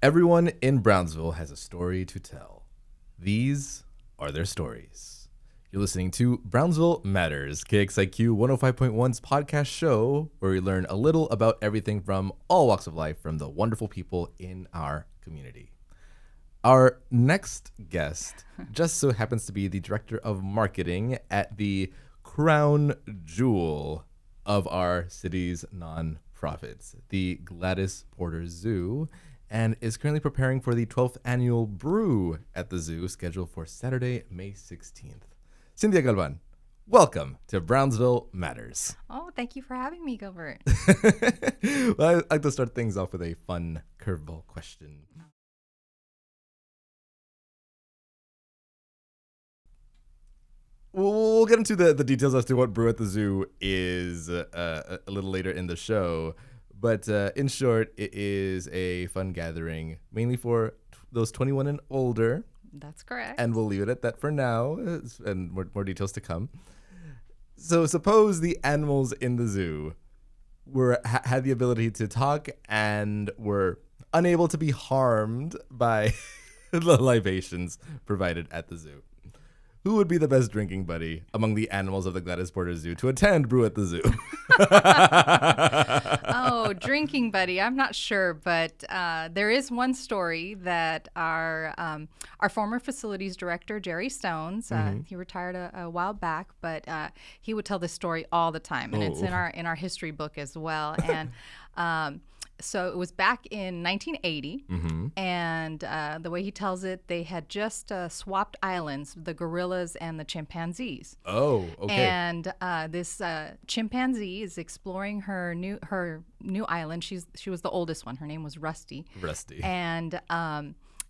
Everyone in Brownsville has a story to tell. These are their stories. You're listening to Brownsville Matters, KXIQ 105.1's podcast show, where we learn a little about everything from all walks of life from the wonderful people in our community. Our next guest just so happens to be the director of marketing at the crown jewel of our city's nonprofits, the Gladys Porter Zoo, and is currently preparing for the 12th annual Brew at the zoo, scheduled for Saturday, May 16th. Cynthia Galvan, welcome to Brownsville Matters. Oh, thank you for having me, Gilbert. Well, I'd like to start things off with a fun curveball question. We'll get into the details as to what Brew at the Zoo is a little later in the show. But in short, it is a fun gathering, mainly for those 21 and older. That's correct. And we'll leave it at that for now, and more details to come. So suppose the animals in the zoo had the ability to talk and were unable to be harmed by the libations provided at the zoo. Who would be the best drinking buddy among the animals of the Gladys Porter Zoo to attend Brew at the Zoo? Oh, drinking buddy. I'm not sure, but there is one story that our former facilities director, Jerry Stones, he retired a while back, but he would tell this story all the time, and it's in our history book as well. And so it was back in 1980, and the way he tells it, they had just swapped islands, the gorillas and the chimpanzees. Oh, okay. And this chimpanzee is exploring her new island. She was the oldest one. Her name was Rusty. And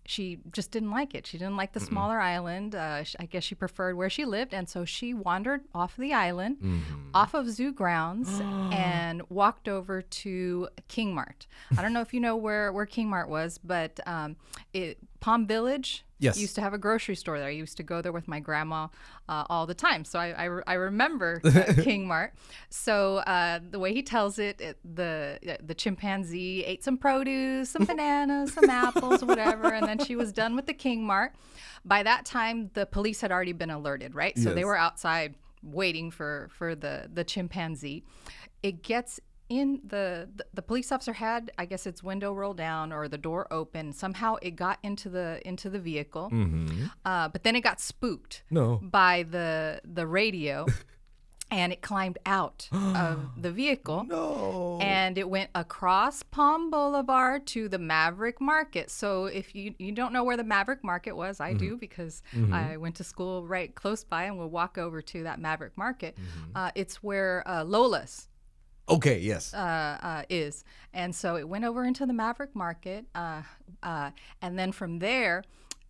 she just didn't like it. She didn't like the smaller island. I guess she preferred where she lived. And so she wandered off the island, off of zoo grounds, and walked over to King Mart. I don't know if you know where King Mart was, but Palm Village used to have a grocery store there. I used to go there with my grandma all the time. So I remember King Mart. So the way he tells it, the chimpanzee ate some produce, some bananas, some apples, whatever, and then she was done with the King Mart. By that time, the police had already been alerted, right? So they were outside waiting for the chimpanzee. It gets in the police officer had, I guess, its window rolled down or the door open. Somehow it got into the vehicle, but then it got spooked by the radio, and it climbed out of the vehicle. And it went across Palm Boulevard to the Maverick Market. So if you don't know where the Maverick Market was, I do, because I went to school right close by, and we'll walk over to that Maverick Market. It's where Lola's. Okay, yes. Is. And so it went over into the Maverick Market, and then from there,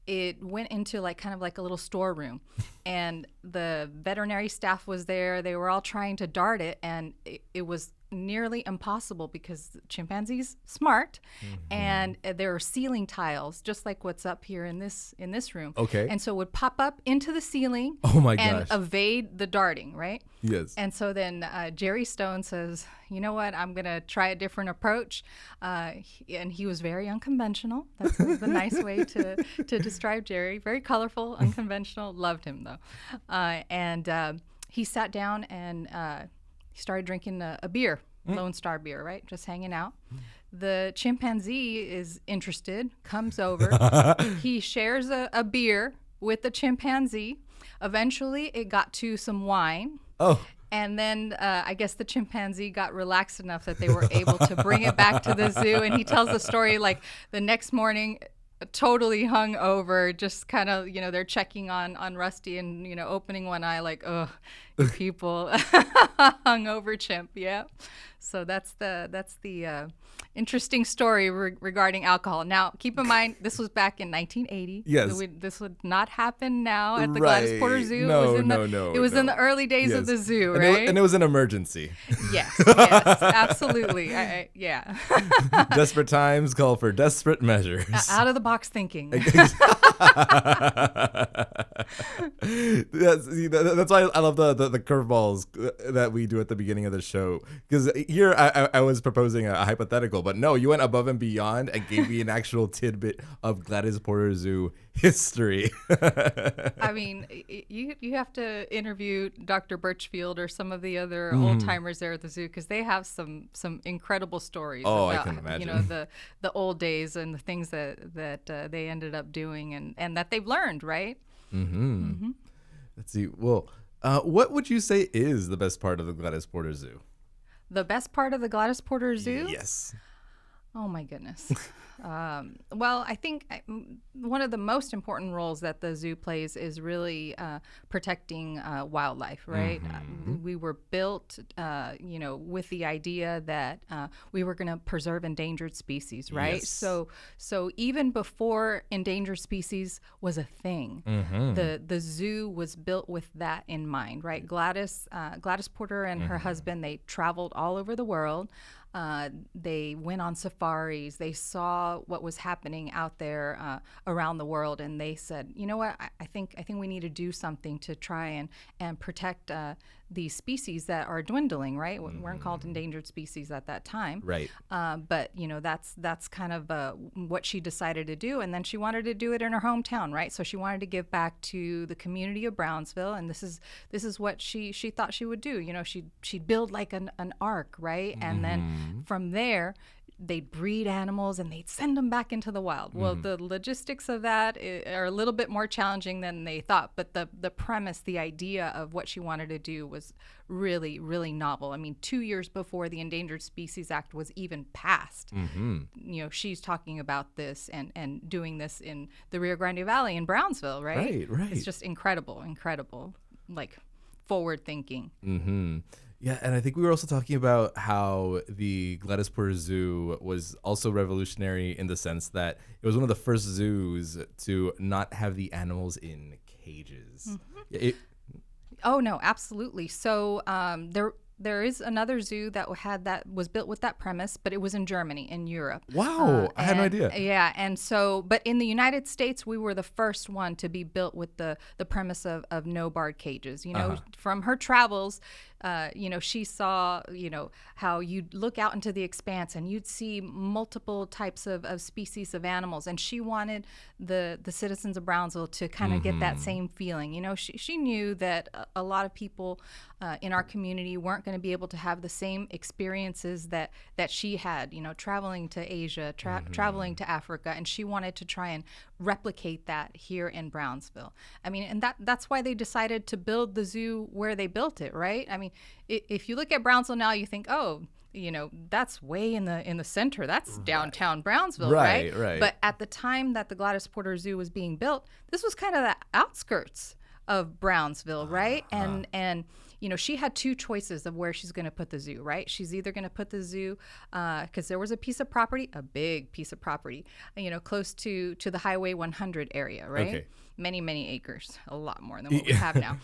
it went into kind of like a little storeroom. And the veterinary staff was there. They were all trying to dart it, and it was nearly impossible because chimpanzees smart, and there are ceiling tiles just like what's up here in this room. Okay. And so it would pop up into the ceiling and evade the darting, right? Yes. And so then Jerry Stone says, you know what, I'm gonna try a different approach, and he was very unconventional. That's the nice way to describe Jerry. Very colorful, unconventional. Loved him though. And he sat down and he started drinking a beer, Lonestar beer, right? Just hanging out. The chimpanzee is interested, comes over. He shares a beer with the chimpanzee. Eventually, it got to some wine. Oh. And then I guess the chimpanzee got relaxed enough that they were able to bring it back to the zoo. And he tells the story like the next morning, totally hung over, just kind of, they're checking on Rusty and, opening one eye like, ugh, you people. Hung over chimp, yeah. So that's the interesting story regarding alcohol. Now, keep in mind, this was back in 1980. Yes. This would not happen now at the Gladys Porter Zoo. No, it was in the early days of the zoo, right? And it was an emergency. Yes, absolutely. Yeah. Desperate times call for desperate measures. Out of the box thinking. That's why I love the curveballs that we do at the beginning of the show. Because here I was proposing a hypothetical, Subtropical, but no, you went above and beyond and gave me an actual tidbit of Gladys Porter Zoo history. I mean, you have to interview Dr. Birchfield or some of the other old timers there at the zoo, because they have some incredible stories about, I can imagine. the old days and the things that they ended up doing and that they've learned, right? Let's see. Well, what would you say is the best part of the Gladys Porter Zoo? The best part of the Gladys Porter Zoo? Yes. Oh my goodness. Well, I think one of the most important roles that the zoo plays is really protecting wildlife, right? We were built, with the idea that we were going to preserve endangered species, right? Yes. So even before endangered species was a thing, the zoo was built with that in mind, right? Gladys Porter and her husband, they traveled all over the world. They went on safaris. They saw what was happening out there around the world, and they said, "You know what? I think we need to do something to try and protect these species that are dwindling." Right? We weren't called endangered species at that time. Right. But that's kind of what she decided to do, and then she wanted to do it in her hometown, right? So she wanted to give back to the community of Brownsville, and this is what she thought she would do. She'd build like an ark, right? And then from there, they'd breed animals and they'd send them back into the wild. Well, the logistics of that are a little bit more challenging than they thought, but the premise, the idea of what she wanted to do was really, really novel. I mean, 2 years before the Endangered Species Act was even passed, she's talking about this and doing this in the Rio Grande Valley in Brownsville, right? Right. It's just incredible, like forward thinking. Yeah, and I think we were also talking about how the Gladys Porter Zoo was also revolutionary in the sense that it was one of the first zoos to not have the animals in cages. Oh no, absolutely. So there is another zoo that was built with that premise, but it was in Germany, in Europe. Wow, I had no idea. Yeah, and so, but in the United States, we were the first one to be built with the premise of no barred cages. From her travels, she saw, how you'd look out into the expanse and you'd see multiple types of species of animals. And she wanted the citizens of Brownsville to kind of get that same feeling. She knew that a lot of people in our community weren't going to be able to have the same experiences that she had, traveling to Asia, traveling to Africa. And she wanted to try and replicate that here in Brownsville. I mean, and that's why they decided to build the zoo where they built it, right? I mean, if you look at Brownsville now, you think, oh, that's way in the center. That's downtown Brownsville, right? But at the time that the Gladys Porter Zoo was being built, this was kind of the outskirts of Brownsville, right? And she had two choices of where she's going to put the zoo, right? She's either going to put the zoo, because there was a piece of property, a big piece of property, close to the Highway 100 area, right? Okay. Many, many acres, a lot more than what we have now.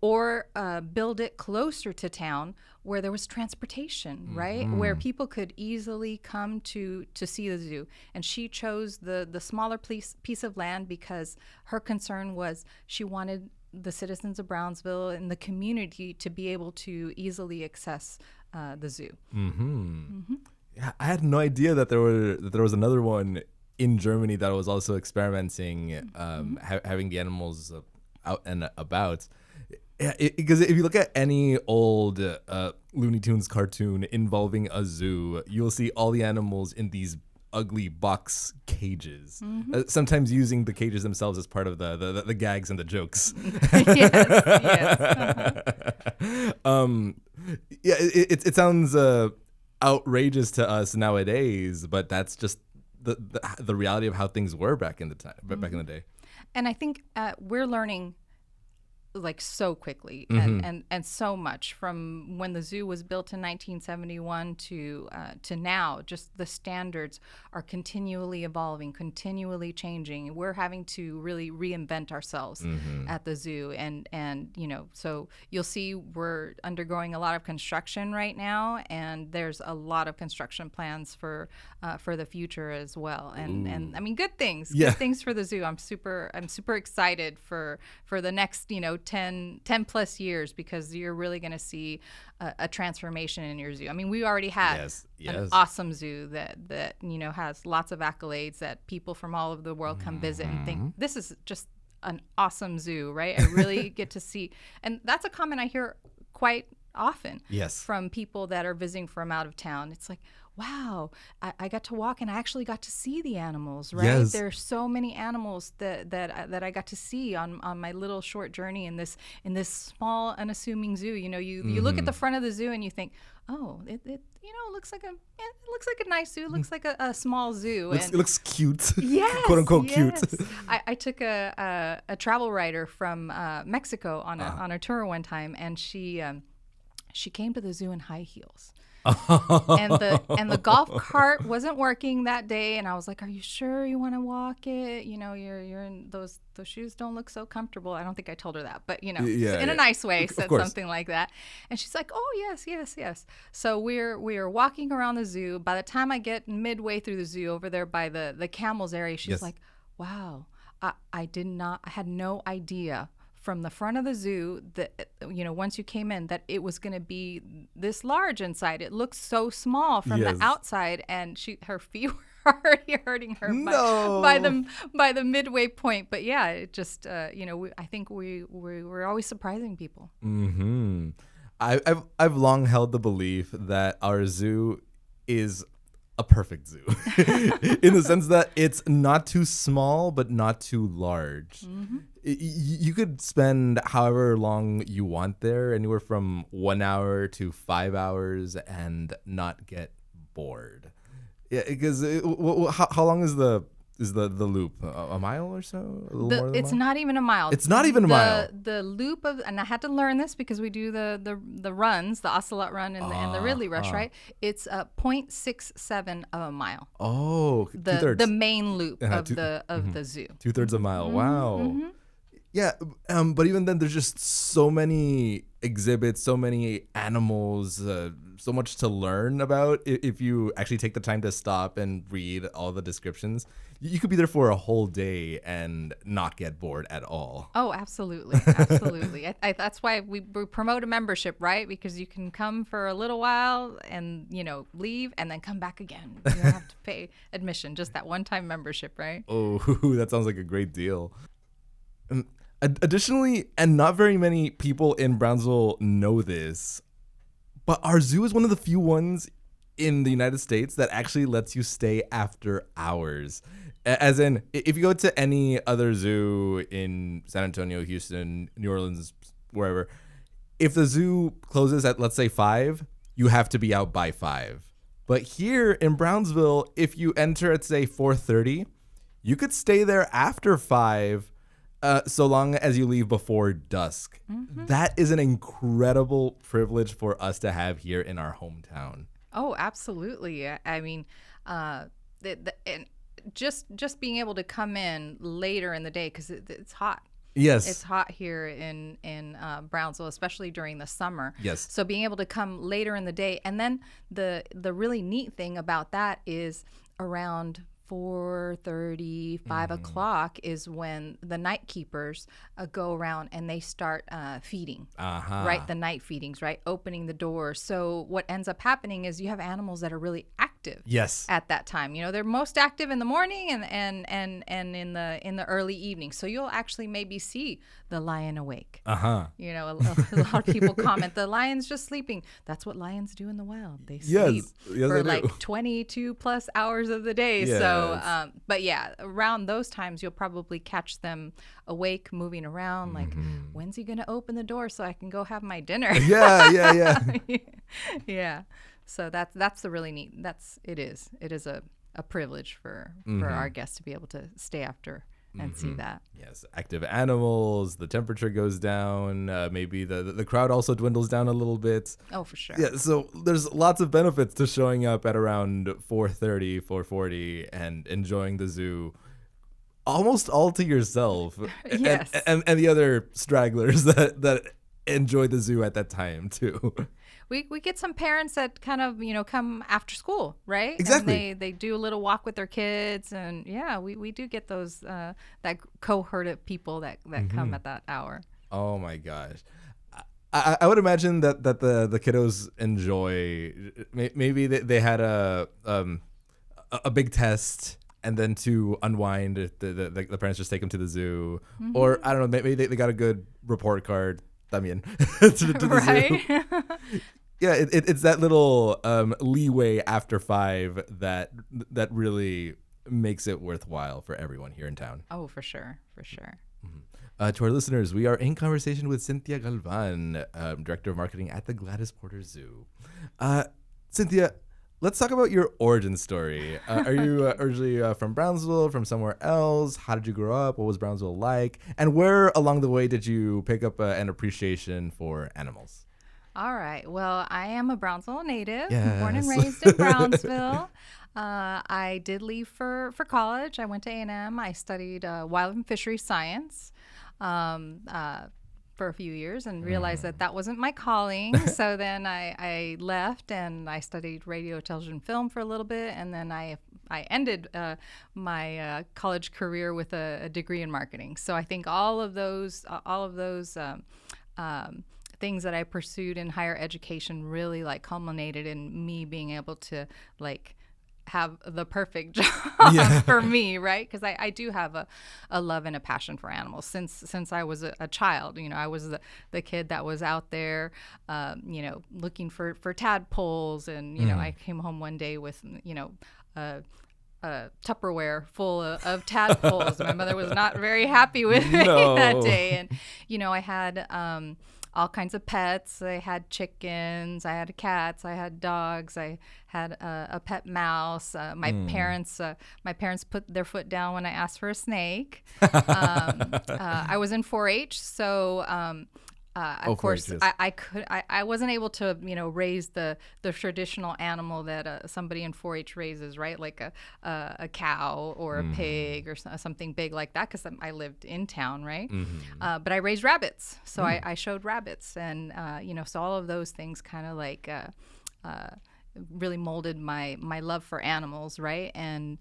Or build it closer to town where there was transportation, right? Where people could easily come to see the zoo. And she chose the smaller piece of land because her concern was she wanted the citizens of Brownsville and the community to be able to easily access the zoo. Yeah, I had no idea that there was another one in Germany that was also experimenting, having the animals out and about. Because if you look at any old Looney Tunes cartoon involving a zoo, you'll see all the animals in these ugly box cages, sometimes using the cages themselves as part of the gags and the jokes. It sounds outrageous to us nowadays, but that's just the reality of how things were back in the time, back in the day. And I think we're learning like so quickly and so much from when the zoo was built in 1971 to now. Just the standards are continually evolving, continually changing. We're having to really reinvent ourselves at the zoo, and so you'll see we're undergoing a lot of construction right now, and there's a lot of construction plans for the future as well. And I mean, good things for the zoo. I'm super excited for the next 10 plus years, because you're really going to see a transformation in your zoo. I mean, we already had an awesome zoo that has lots of accolades that people from all over the world come visit and think this is just an awesome zoo, right? I really get to see, and that's a comment I hear quite often from people that are visiting from out of town. It's like, wow, I got to walk and I actually got to see the animals, right? Yes. There are so many animals that I got to see on my little short journey in this small, unassuming zoo. You look at the front of the zoo and you think, oh, it looks like a nice zoo. It looks like a small zoo. It looks cute. Yes, quote unquote yes. cute. I took a travel writer from Mexico on a tour one time, and she came to the zoo in high heels. and the golf cart wasn't working that day, and I was like, "Are you sure you want to walk it? You're in those shoes don't look so comfortable." I don't think I told her that, but in a nice way, said something like that. And she's like, "Oh yes." So we're walking around the zoo. By the time I get midway through the zoo, over there by the camels area, she's like, "Wow, I had no idea." From the front of the zoo, that once you came in, that it was going to be this large inside. It looks so small from the outside, and her feet were already hurting her by the midway point. But yeah, it just I think we're always surprising people. Mm-hmm. I've long held the belief that our zoo is a perfect zoo in the sense that it's not too small but not too large. Mm-hmm. You could spend however long you want there, anywhere from 1 hour to 5 hours, and not get bored. Yeah, because how long is the loop? A mile or so? A little more than it's a mile? Not even a mile. It's not even a mile. The loop of, and I had to learn this because we do the runs, the Ocelot run and the Ridley rush, right? It's 0.67 of a mile. Oh, the main loop of the zoo. 2/3 a mile. Mm-hmm, wow. Mm-hmm. Yeah, but even then, there's just so many exhibits, so many animals, so much to learn about. If you actually take the time to stop and read all the descriptions, you could be there for a whole day and not get bored at all. Oh, absolutely. Absolutely. That's why we promote a membership, right? Because you can come for a little while and, leave and then come back again. You don't have to pay admission, just that one-time membership, right? Oh, that sounds like a great deal. Additionally, and not very many people in Brownsville know this, but our zoo is one of the few ones in the United States that actually lets you stay after hours. As in, if you go to any other zoo in San Antonio, Houston, New Orleans, wherever, if the zoo closes at, let's say, 5, you have to be out by 5. But here in Brownsville, if you enter at, say, 4:30, you could stay there after 5, so long as you leave before dusk. Mm-hmm. That is an incredible privilege for us to have here in our hometown. Oh, absolutely. I mean, and just being able to come in later in the day, because it's hot. Yes. It's hot here in Brownsville, especially during the summer. Yes. So being able to come later in the day. And then the really neat thing about that is around 4:30, 5 o'clock is when the night keepers go around and they start feeding, right? The night feedings, right? Opening the doors. So what ends up happening is you have animals that are really active. Yes. At that time, they're most active in the morning and in the early evening. So you'll actually maybe see the lion awake. A lot of people comment the lion's just sleeping. That's what lions do in the wild. They sleep for like 22 plus hours of the day. Yes. So, but yeah, around those times, you'll probably catch them awake, moving around. Like, when's he going to open the door so I can go have my dinner? Yeah. Yeah. So that's the really neat. It is a privilege for our guests to be able to stay after and see that. Yes, active animals, the temperature goes down, maybe the crowd also dwindles down a little bit. Oh, for sure. Yeah, so there's lots of benefits to showing up at around 4:30, 4:40 and enjoying the zoo almost all to yourself. Yes. And the other stragglers that enjoy the zoo at that time too. We get some parents that kind of, come after school, right? Exactly. And they do a little walk with their kids. And yeah, we do get those, that cohort of people that come at that hour. Oh my gosh. I would imagine that the kiddos enjoy. Maybe they had a big test, and then to unwind, the parents just take them to the zoo, or I don't know. Maybe they got a good report card. También to the zoo. Yeah, it's that little leeway after 5 that really makes it worthwhile for everyone here in town. Oh, for sure, for sure. To our listeners, we are in conversation with Cynthia Galvan, Director of Marketing at the Gladys Porter Zoo. Cynthia, let's talk about your origin story. Are you originally from Brownsville, from somewhere else? How did you grow up? What was Brownsville like? And where along the way did you pick up an appreciation for animals? All right. Well, I am a Brownsville native, Yes. born and raised in Brownsville. I did leave for college. I went to A&M. I studied wild and fishery science for a few years and realized that wasn't my calling. So then I left and I studied radio, television, film for a little bit, and then I ended my college career with a degree in marketing. So I think all of those things that I pursued in higher education really like culminated in me being able to like have the perfect job for me, right? Because I do have a love and a passion for animals since I was a child. You know, I was the kid that was out there, looking for tadpoles, and you know, I came home one day with Tupperware full of tadpoles. My mother was not very happy with me that day, and you know, I had all kinds of pets. I had chickens, I had cats, I had dogs, I had a pet mouse. My parents put their foot down when I asked for a snake. I was in 4-H, so of course, I wasn't able to, raise the traditional animal that somebody in 4-H raises, right? Like a cow or a pig or something big like that, because I lived in town, right? But I raised rabbits, so I showed rabbits, and so all of those things kind of like really molded my love for animals, right? And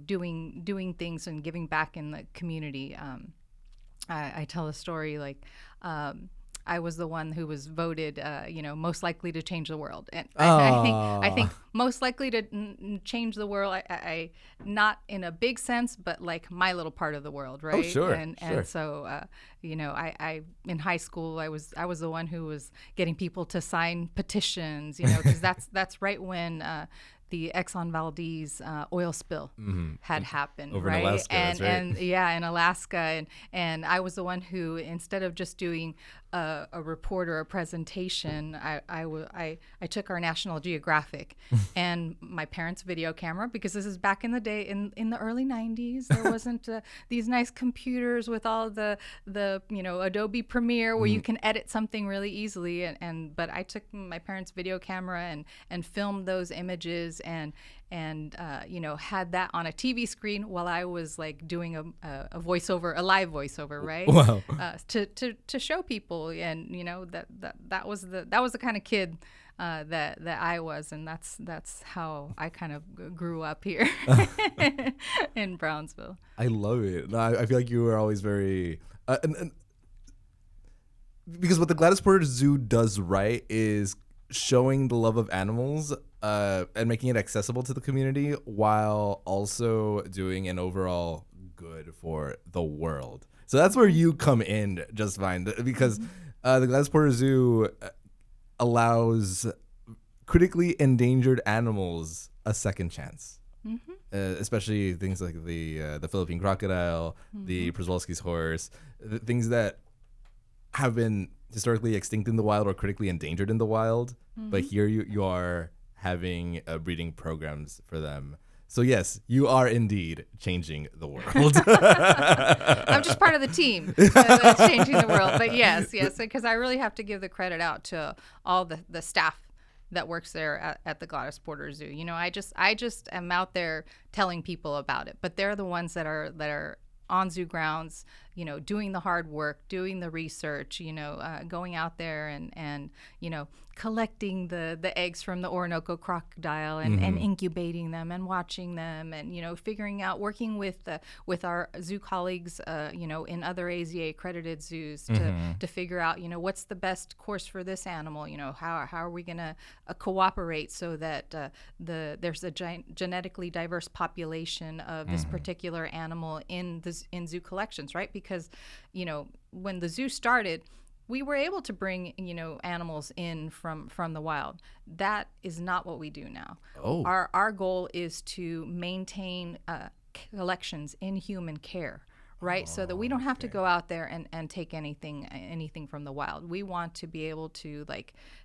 doing things and giving back in the community. I tell a story like I was the one who was voted, most likely to change the world, and I think most likely to change the world. I not in a big sense, but like my little part of the world, right? Oh, sure. And so I in high school I was the one who was getting people to sign petitions, because that's right when the Exxon Valdez oil spill had happened, over right? in Alaska, and that's right. and yeah, in Alaska, and I was the one who, instead of just doing a report or a presentation, I took our National Geographic and my parents' video camera, because this is back in the day, in the early 90s. There wasn't these nice computers with all the Adobe Premiere where you can edit something really easily, but I took my parents' video camera and filmed those images and had that on a TV screen while I was like doing a voiceover, a live voiceover, right? Wow. To show people, and that was the kind of kid that I was, and that's how I kind of grew up here in Brownsville. I love it. I feel like you were always very because what the Gladys Porter Zoo does right is showing the love of animals and making it accessible to the community, while also doing an overall good for the world. So that's where you come in just fine, because the Gladys Porter Zoo allows critically endangered animals a second chance. Especially things like the Philippine crocodile, the Przewalski's horse, things that have been historically extinct in the wild or critically endangered in the wild, but here you are having breeding programs for them. So yes, you are indeed changing the world. I'm just part of the team that's changing the world, but yes, because I really have to give the credit out to all the staff that works there at the Gladys Porter Zoo. I just am out there telling people about it, but they're the ones that are on zoo grounds, doing the hard work, doing the research, going out there and collecting the eggs from the Orinoco crocodile and incubating them and watching them and, figuring out, working with our zoo colleagues, in other AZA accredited zoos to figure out, what's the best course for this animal, how are we going to cooperate so that there's a genetically diverse population of this particular animal in zoo collections, right? Because, when the zoo started, we were able to bring, animals in from the wild. That is not what we do now. Oh. Our goal is to maintain collections in human care, right? So that we don't have to go out there and take anything from the wild. We want to be able to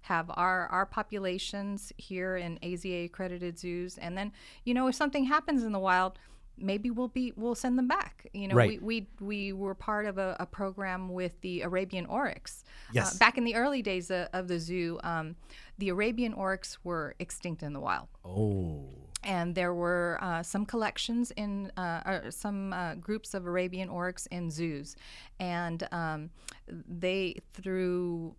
have our populations here in AZA accredited zoos, and then if something happens in the wild, maybe we'll send them back. Right. We were part of a program with the Arabian Oryx. Yes. Back in the early days of the zoo, the Arabian Oryx were extinct in the wild. Oh. And there were some collections in some groups of Arabian Oryx in zoos, and they through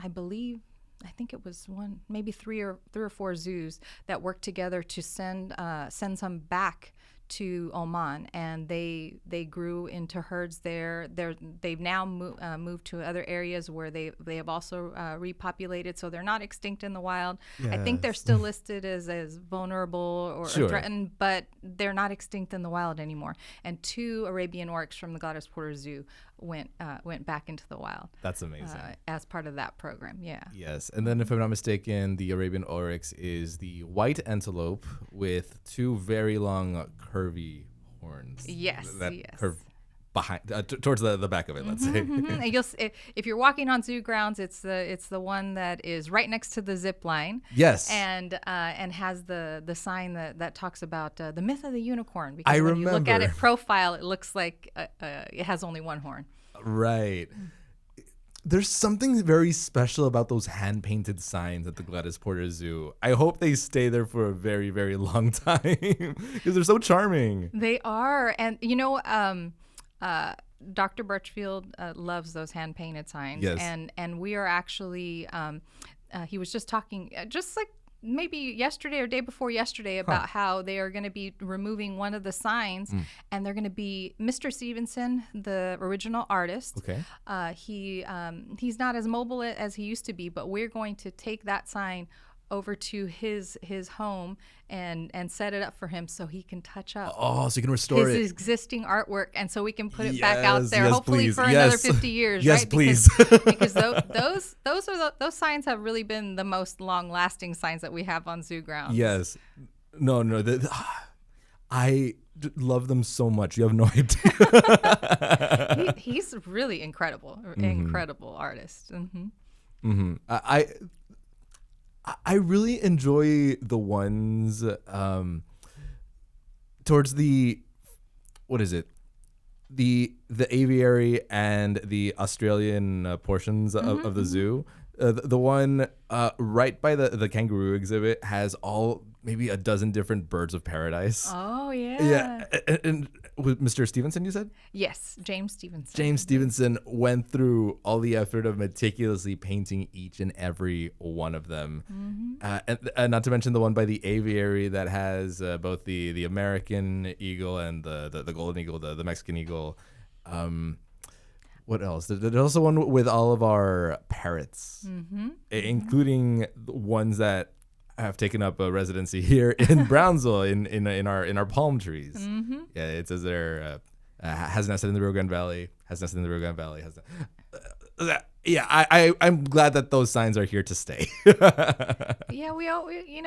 I believe. I think it was maybe three or four zoos that worked together to send some back to Oman, and they grew into herds there. They've now moved to other areas where they have also repopulated, so they're not extinct in the wild. Yes. I think they're still listed as vulnerable or threatened, but they're not extinct in the wild anymore. And 2 Arabian Oryx from the Gladys Porter Zoo went back into the wild. That's amazing. As part of that program, yeah. Yes, and then if I'm not mistaken, the Arabian Oryx is the white antelope with 2 very long curvy horns. Yes, that yes. curve behind towards the back of it. Let's say. And if you're walking on zoo grounds, it's the one that is right next to the zip line. Yes, and has the sign that talks about the myth of the unicorn. Because I when remember. you look at it profile, it looks like it has only 1 horn. Right. There's something very special about those hand-painted signs at the Gladys Porter Zoo. I hope they stay there for a very, very long time because they're so charming. They are. And, Dr. Birchfield loves those hand-painted signs. Yes. And we are actually, he was just talking, just like maybe yesterday or day before yesterday about how they are going to be removing one of the signs, and they're going to be Mr. Stevenson, the original artist. Okay. He's not as mobile as he used to be, but we're going to take that sign over to his home and set it up for him so he can touch up. Oh, so you can restore his existing artwork, and so we can put it back out there, yes, hopefully please. for another 50 years. Yes, right? please. Because those signs have really been the most long-lasting signs that we have on zoo grounds. Yes. No. I love them so much. You have no idea. He's really incredible artist. I really enjoy the ones towards the, what is it? The aviary and the Australian portions of the zoo. The one right by the kangaroo exhibit has maybe a dozen different birds of paradise. Oh, yeah. Yeah. And with Mr. Stevenson, you said? Yes, James Stevenson. James Stevenson went through all the effort of meticulously painting each and every one of them. And not to mention the one by the aviary that has both the American eagle and the golden eagle, the Mexican eagle. What else? There's also one with all of our parrots, including the ones that have taken up a residency here in Brownsville in our palm trees. Yeah, it says there has nested in the Rio Grande Valley. I'm glad that those signs are here to stay. Yeah,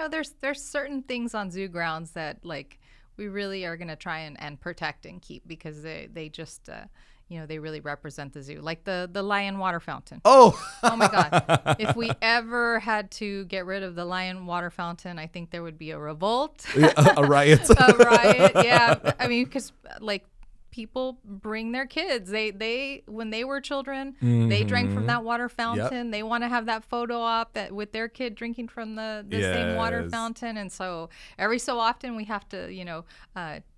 there's certain things on zoo grounds that we really are going to try and protect and keep because they just they really represent the zoo, like the lion water fountain. Oh my God! If we ever had to get rid of the lion water fountain, I think there would be a revolt, a riot. A riot. Yeah, I mean, because people bring their kids. They when they were children, they drank from that water fountain. They want to have that photo op with their kid drinking from the same water fountain. And so every so often we have to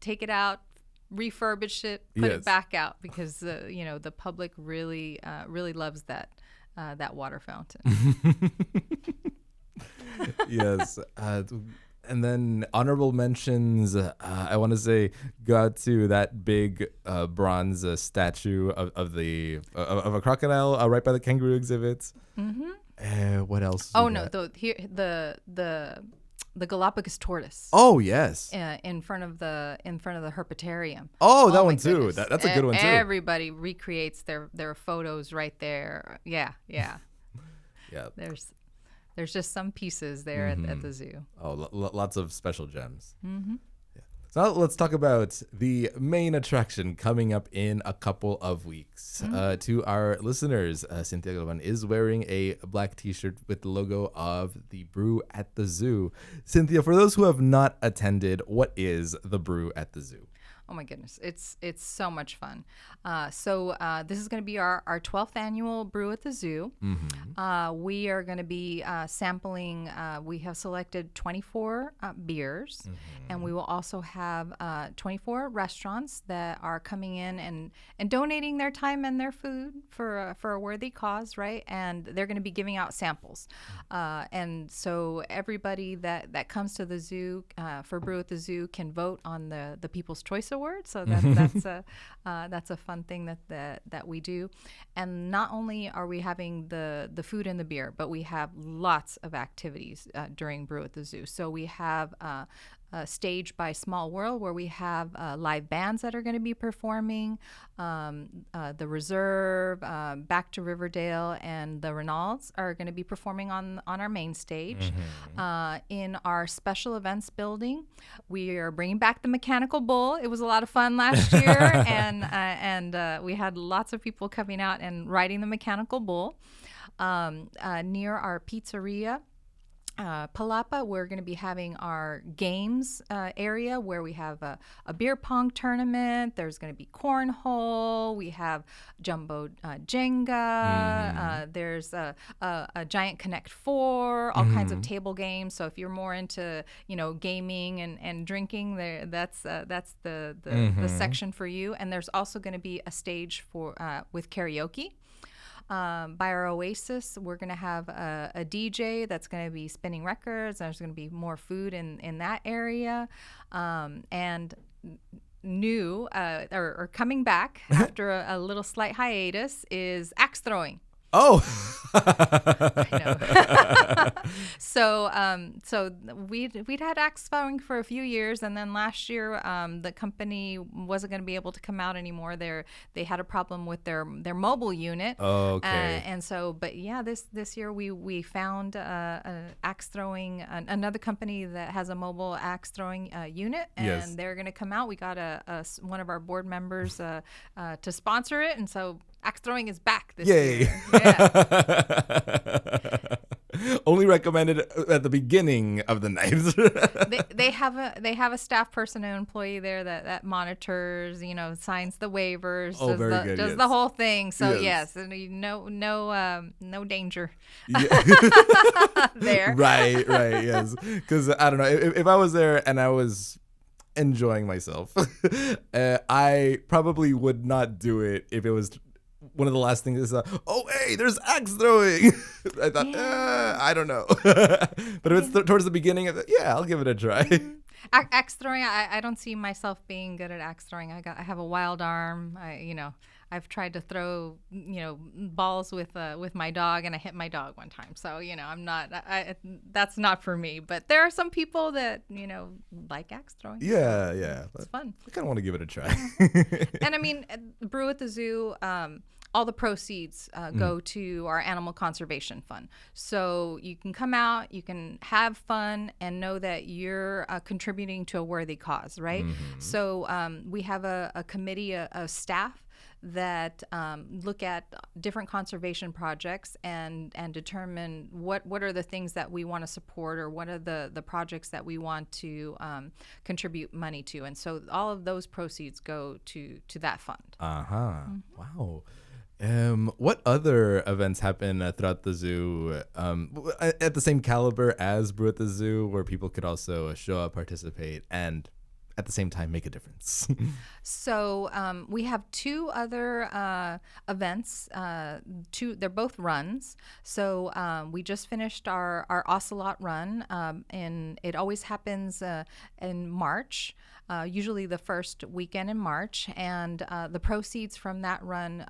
take it out, refurbish it, put it back out because the public really loves that water fountain. Yes. And then honorable mentions, I want to say, go out to that big bronze statue of a crocodile right by the kangaroo exhibit. Mm-hmm. What else? Oh no, the Galapagos tortoise. Oh yes. In front of the herpetarium. Oh, that one too. That's a good one too. Everybody recreates their photos right there. Yeah. Yeah. There's just some pieces there at the zoo. Oh, lots of special gems. Mm-hmm. Yeah. So now let's talk about the main attraction coming up in a couple of weeks. Mm-hmm. To our listeners, Cynthia Galvan is wearing a black T-shirt with the logo of the Brew at the Zoo. Cynthia, for those who have not attended, what is the Brew at the Zoo? Oh my goodness, it's so much fun. So this is going to be our 12th annual Brew at the Zoo. Mm-hmm. We are going to be sampling. We have selected 24 beers, mm-hmm. and we will also have 24 restaurants that are coming in and donating their time and their food for a worthy cause, right? And they're going to be giving out samples. And so everybody that comes to the zoo for Brew at the Zoo can vote on the People's Choice Award. So that's a fun thing that we do. And not only are we having the food and the beer, but we have lots of activities during Brew at the Zoo. So we have Stage by Small World, where we have live bands that are going to be performing, the Reserve, Back to Riverdale, and the Reynolds are going to be performing on our main stage. Mm-hmm. In our special events building, we are bringing back the mechanical bull. It was a lot of fun last year, and we had lots of people coming out and riding the mechanical bull. Near our pizzeria, Palapa, we're going to be having our games area where we have a beer pong tournament. There's going to be cornhole. We have jumbo Jenga. There's a giant Connect 4, all kinds of table games. So if you're more into gaming and drinking, that's the section for you. And there's also going to be a stage with karaoke. By our Oasis, we're going to have a DJ that's going to be spinning records. There's going to be more food in that area. And new or coming back after a little slight hiatus is axe throwing. Oh, I know. So we'd had axe throwing for a few years, and then last year the company wasn't going to be able to come out anymore. They had a problem with their mobile unit. Oh, okay. This year we found axe throwing another company that has a mobile axe throwing unit, and they're going to come out. We got one of our board members to sponsor it, and so axe throwing is back this year. Yeah. Only recommended at the beginning of the night. they have a staff person, an employee there that monitors, signs the waivers, does the whole thing. So yes, no danger there. Right, yes. Because I don't know if I was there and I was enjoying myself, I probably would not do it if it was. One of the last things is, hey, there's axe throwing. I thought, I don't know. But if it's towards the beginning of it, I'll give it a try. Mm-hmm. Axe throwing, I don't see myself being good at axe throwing. I have a wild arm. I've tried to throw, balls with my dog, and I hit my dog one time. So, I'm not. That's not for me. But there are some people that like axe throwing. Yeah. It's fun. I kind of want to give it a try. And I mean, Brew at the Zoo. All the proceeds go to our animal conservation fund. So you can come out, you can have fun, and know that you're contributing to a worthy cause, right? Mm-hmm. So we have a committee of staff that look at different conservation projects and determine what are the things that we want to support, or what are the projects that we want to contribute money to. And so all of those proceeds go to that fund. Mm-hmm. Wow. What other events happen throughout the zoo at the same caliber as Brew at the Zoo, where people could also show up, participate, and at the same time make a difference? So we have two other events. They're both runs. So we just finished our Ocelot run, and it always happens in March. Usually the first weekend in March, and the proceeds from that run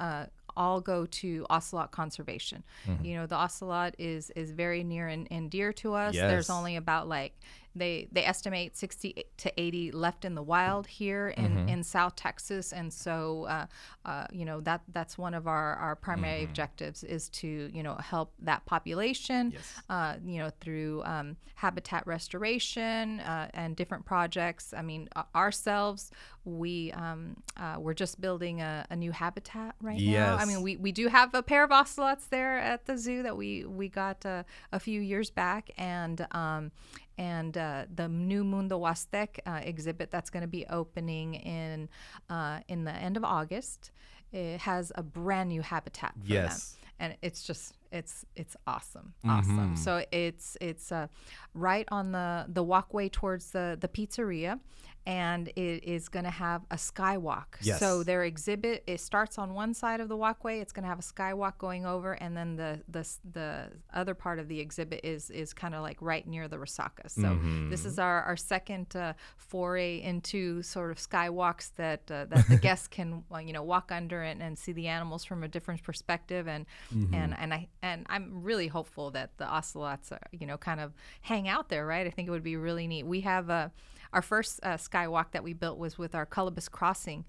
all go to Ocelot conservation. You know, the Ocelot is very near and dear to us. Yes. There's only about they estimate 60 to 80 left in the wild here in South Texas, and so you know, that's one of our primary objectives is to, you know, help that population. Yes. You know, through habitat restoration and different projects. I mean, ourselves, we're just building a new habitat right now. I mean, we do have a pair of ocelots there at the zoo that we got a few years back, and the new Mundo Huasteca exhibit that's going to be opening in the end of August. It has a brand new habitat for them. And it's just it's awesome. So it's right on the walkway towards the pizzeria, and it is going to have a skywalk. So their exhibit, it starts on one side of the walkway. It's going to have a skywalk going over, and then the other part of the exhibit is kind of like right near the resaca. So this is our second foray into sort of skywalks that the guests can you know, walk under and see the animals from a different perspective, and I'm really hopeful that the ocelots you know, kind of hang out there, right? I think it would be really neat. We have our first skywalk that we built was with our Colobus crossing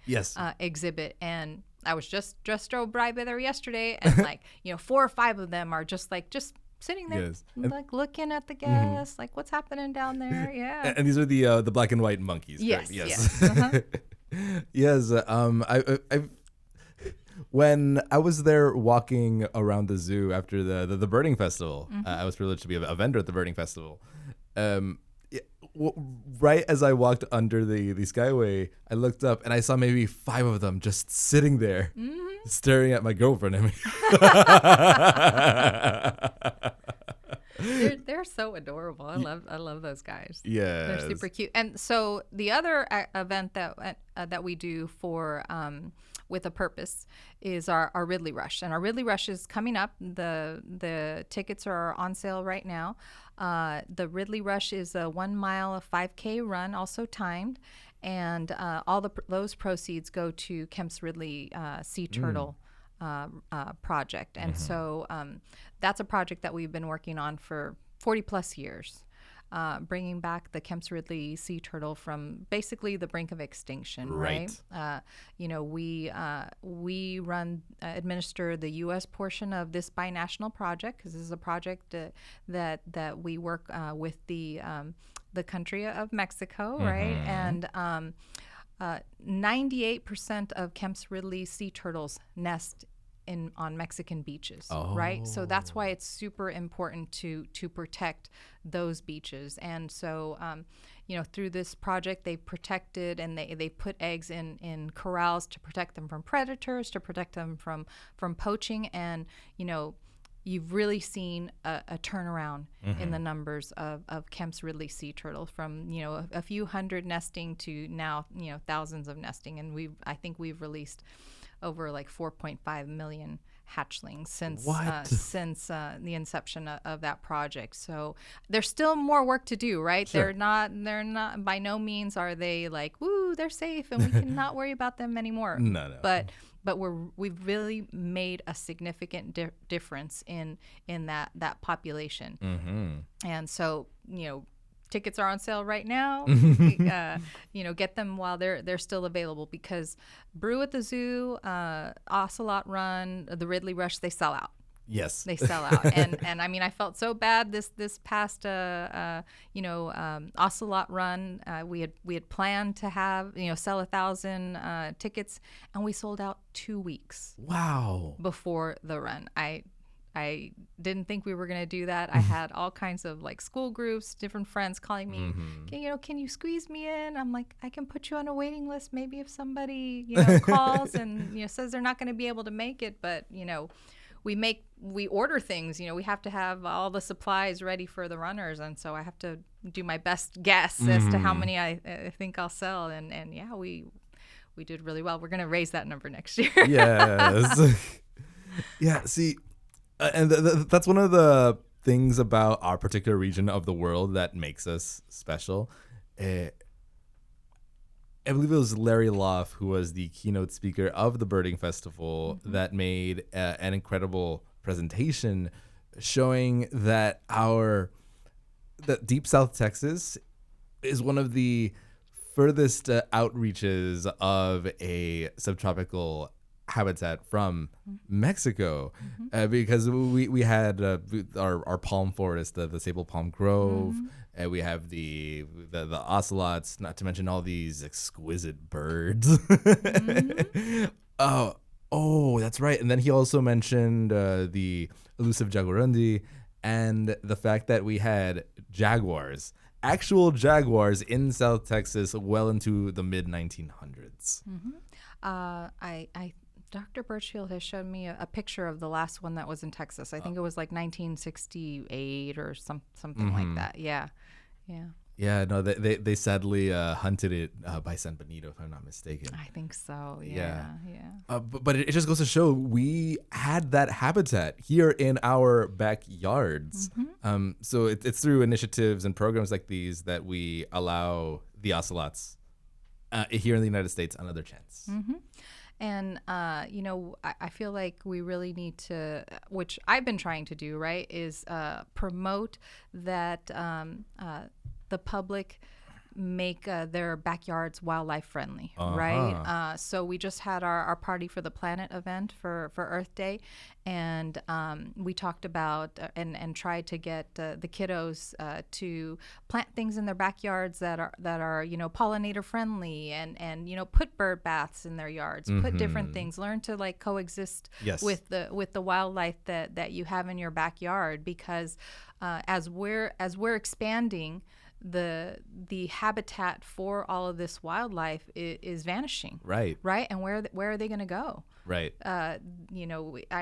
exhibit, and I was just drove by there yesterday, and like, you know, 4 or 5 of them are just sitting there, like looking at the guests, like what's happening down there. And these are the black and white monkeys. Yes. Yes. I when I was there walking around the zoo after the birding festival, I was privileged to be a vendor at the birding festival. Right as I walked under the skyway, I looked up and I saw maybe 5 of them just sitting there, staring at my girlfriend and me. They're so adorable. I love those guys. Yeah, they're super cute. And so the other event that we do for with a purpose is our Ridley Rush, and our Ridley Rush is coming up. The tickets are on sale right now. The Ridley Rush is a 1 mile, a 5K run, also timed, and all those proceeds go to Kemp's Ridley Sea Turtle project. And so that's a project that we've been working on for 40 plus years. Bringing back the Kemp's Ridley sea turtle from basically the brink of extinction, right? You know, we administer the U.S. portion of this binational project, because this is a project that we work with the country of Mexico, right? And 98% of Kemp's Ridley sea turtles nest on Mexican beaches, right? So that's why it's super important to protect those beaches. And so, you know, through this project, they protected and they put eggs in corrals to protect them from predators, to protect them from poaching. And, you know, you've really seen a turnaround in the numbers of Kemp's Ridley sea turtle from, you know, a few hundred nesting to now, you know, thousands of nesting. And I think we've released over like 4.5 million hatchlings since the inception of that project. So there's still more work to do, right? Sure. They're not by no means are they like, woo, they're safe and we cannot worry about them anymore. No. But we've really made a significant difference in that population. And so, you know, tickets are on sale right now. You know, get them while they're still available, because Brew at the zoo, Ocelot Run, the Ridley Rush, they sell out. Yes, they sell out. And I mean, I felt so bad this past you know, Ocelot Run. We had planned to have, you know, sell 1,000 tickets, and we sold out 2 weeks. Wow! Before the run, I didn't think we were going to do that. I had all kinds of like school groups, different friends calling me, can you squeeze me in? I'm like, I can put you on a waiting list. Maybe if somebody, you know, calls and, you know, says they're not going to be able to make it, but, you know, we order things, we have to have all the supplies ready for the runners. And so I have to do my best guess as to how many I think I'll sell. And yeah, we did really well. We're going to raise that number next year. Yes. Yeah. See, and that's one of the things about our particular region of the world that makes us special. I believe it was Larry Loff, who was the keynote speaker of the Birding Festival, that made an incredible presentation showing that that Deep South Texas is one of the furthest outreaches of a subtropical habitat from Mexico, because we had our palm forest, the Sable Palm Grove, and we have the ocelots, not to mention all these exquisite birds. Oh, that's right. And then he also mentioned the elusive jaguarundi and the fact that we had jaguars, actual jaguars in South Texas well into the mid 1900s. Dr. Birchfield has shown me a picture of the last one that was in Texas. I think it was like 1968 or something like that. Yeah. Yeah, no, they sadly hunted it by San Benito, if I'm not mistaken. I think so. Yeah. But it just goes to show we had that habitat here in our backyards. So it's through initiatives and programs like these that we allow the ocelots here in the United States another chance. And, I feel like we really need to, which I've been trying to do, right, is promote that the public make their backyards wildlife friendly, right? So we just had our Party for the Planet event for Earth Day, and we talked about and tried to get the kiddos to plant things in their backyards that are pollinator friendly, and put bird baths in their yards, put different things, learn to like coexist with the wildlife that you have in your backyard, because as we're expanding, the habitat for all of this wildlife is vanishing. Right. And where are they going to go? Right. I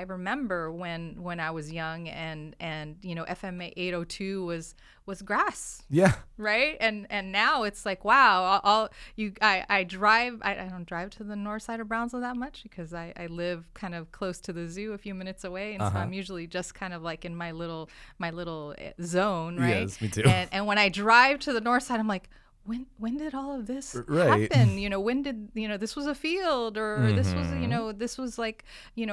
remember when I was young and FMA 802 was grass. Yeah. Right. And now it's like, wow, I don't drive to the north side of Brownsville that much because I live kind of close to the zoo, a few minutes away, and so I'm usually just kind of like in my little zone, right? Yes, me too. And when I drive to the north side, I'm like, when did all of this happen? When did this was a field, or this was this was like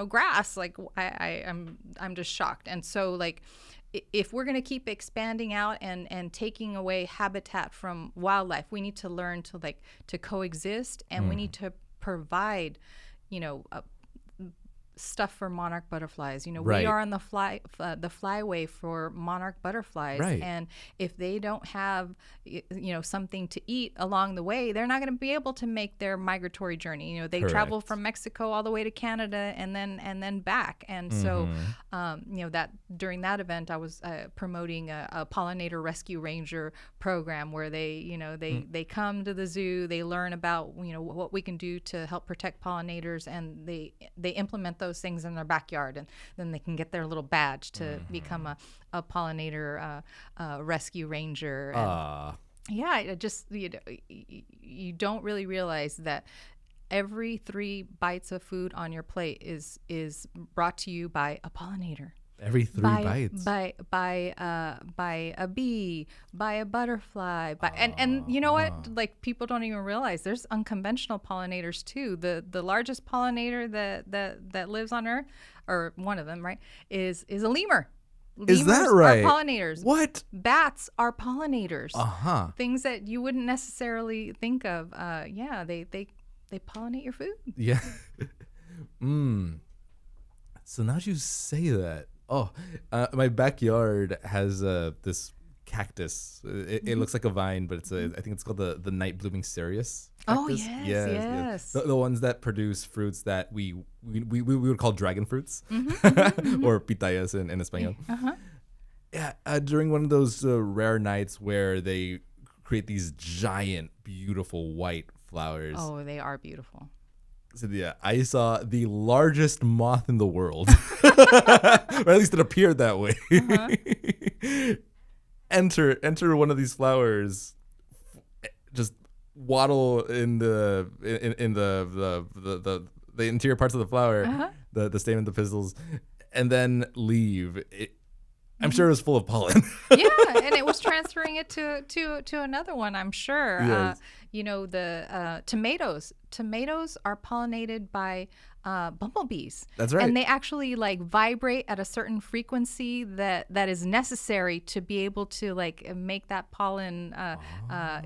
grass? Like I'm just shocked. And so like, if we're going to keep expanding out and taking away habitat from wildlife, we need to learn to coexist, and we need to provide stuff for monarch butterflies. We are on the flyway for monarch butterflies, and if they don't have something to eat along the way, they're not going to be able to make their migratory journey. They travel from Mexico all the way to Canada and then back. And so that during that event I was promoting a pollinator rescue ranger program where they come to the zoo, they learn about what we can do to help protect pollinators, and they implement those things in their backyard, and then they can get their little badge to become a pollinator rescue ranger. Yeah, you don't really realize that every 3 bites of food on your plate is brought to you by a pollinator. Every 3 bites by a bee, by a butterfly, and you know what? Like, people don't even realize there's unconventional pollinators too. The largest pollinator that lives on Earth, or one of them, right, is a lemur. Lemurs, is that right? Are pollinators. What? Bats are pollinators. Things that you wouldn't necessarily think of. They pollinate your food. Yeah. So now you say that. My backyard has this cactus. It looks like a vine, but I think it's called the night blooming cereus cactus. Oh yes. The ones that produce fruits that we would call dragon fruits, or pitayas in Espanol. Yeah, during one of those rare nights where they create these giant, beautiful white flowers. Oh, they are beautiful. Cynthia, I saw the largest moth in the world, or at least it appeared that way. Enter one of these flowers, just waddle in the interior parts of the flower, the stamen, the pistils, and then leave. I'm sure it was full of pollen. Yeah, and it was transferring it to another one, I'm sure. Yes. The tomatoes. Tomatoes are pollinated by bumblebees. That's right. And they actually like vibrate at a certain frequency that is necessary to be able to like make that pollen.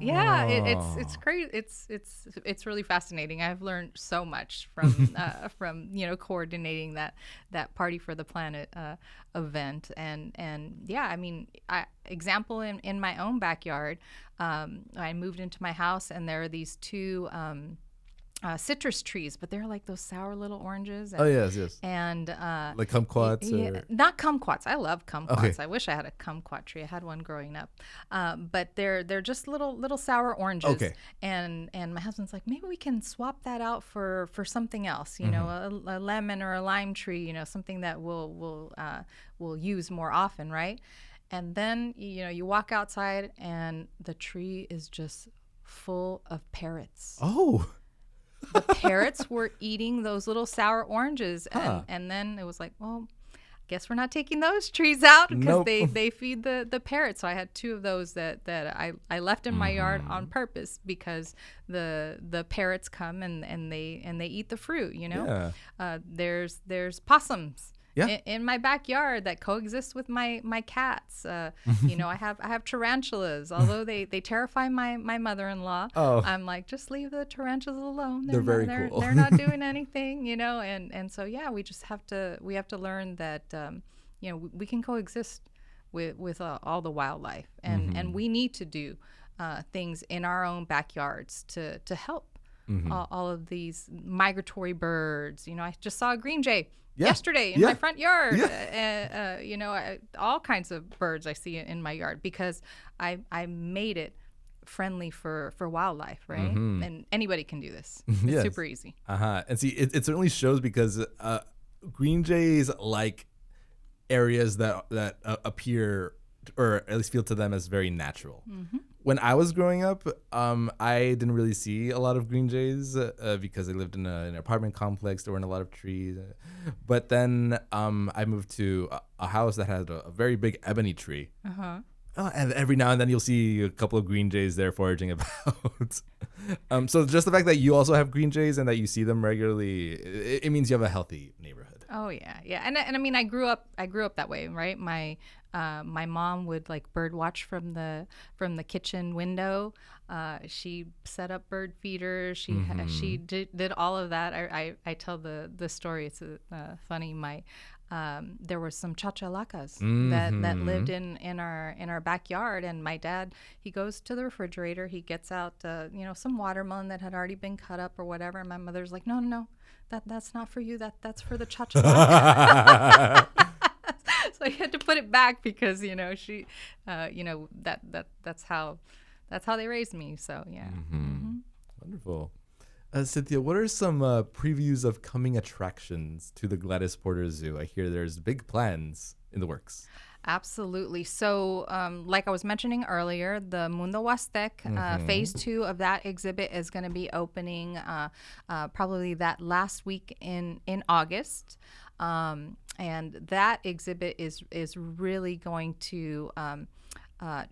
It's crazy. It's really fascinating. I've learned so much from coordinating that Party for the Planet event. And yeah, I mean, example in my own backyard, I moved into my house and there are these two citrus trees, but they're like those sour little oranges. And, yes. And like kumquats? Not kumquats. I love kumquats. Okay. I wish I had a kumquat tree. I had one growing up. But they're just little sour oranges. Okay. And my husband's like, maybe we can swap that out for something else, a lemon or a lime tree, something that we'll use more often, right? And then, you walk outside and the tree is just full of parrots. Oh. The parrots were eating those little sour oranges. And then it was like, well, guess we're not taking those trees out because they feed the parrots. So I had two of those that I left in my yard on purpose because the parrots come and they eat the fruit, Yeah. There's possums. Yeah. In my backyard that coexist with my cats. I have tarantulas. Although they terrify my mother-in-law, I'm like, just leave the tarantulas alone. They're very cool. They're not doing anything, and so yeah, we just have to learn that we can coexist with all the wildlife, and we need to do things in our own backyards to help all of these migratory birds. I just saw a green jay. Yeah. Yesterday in my front yard, all kinds of birds I see in my yard because I made it friendly for wildlife, right? And anybody can do this. It's super easy. And see, it certainly shows because green jays like areas that appear or at least feel to them as very natural. When I was growing up, I didn't really see a lot of green jays because I lived in an apartment complex. There weren't a lot of trees. But then I moved to a house that had a very big ebony tree. And every now and then you'll see a couple of green jays there foraging about. So just the fact that you also have green jays and that you see them regularly, it means you have a healthy neighborhood. Oh yeah. And I mean, I grew up that way, right? My mom would like bird watch from the kitchen window. She set up bird feeders. She did all of that. I tell the story. It's funny. There were some chachalacas that lived in our backyard, and my dad, he goes to the refrigerator. He gets out some watermelon that had already been cut up or whatever. And my mother's like, no, that's not for you. That's for the chachalaca. So I had to put it back because she that's how they raised me. So yeah. Wonderful. Cynthia, what are some previews of coming attractions to the Gladys Porter Zoo? I hear there's big plans in the works. Absolutely. So, like I was mentioning earlier, the Mundo Huasteca, phase 2 of that exhibit is going to be opening probably that last week in August. And that exhibit is really going to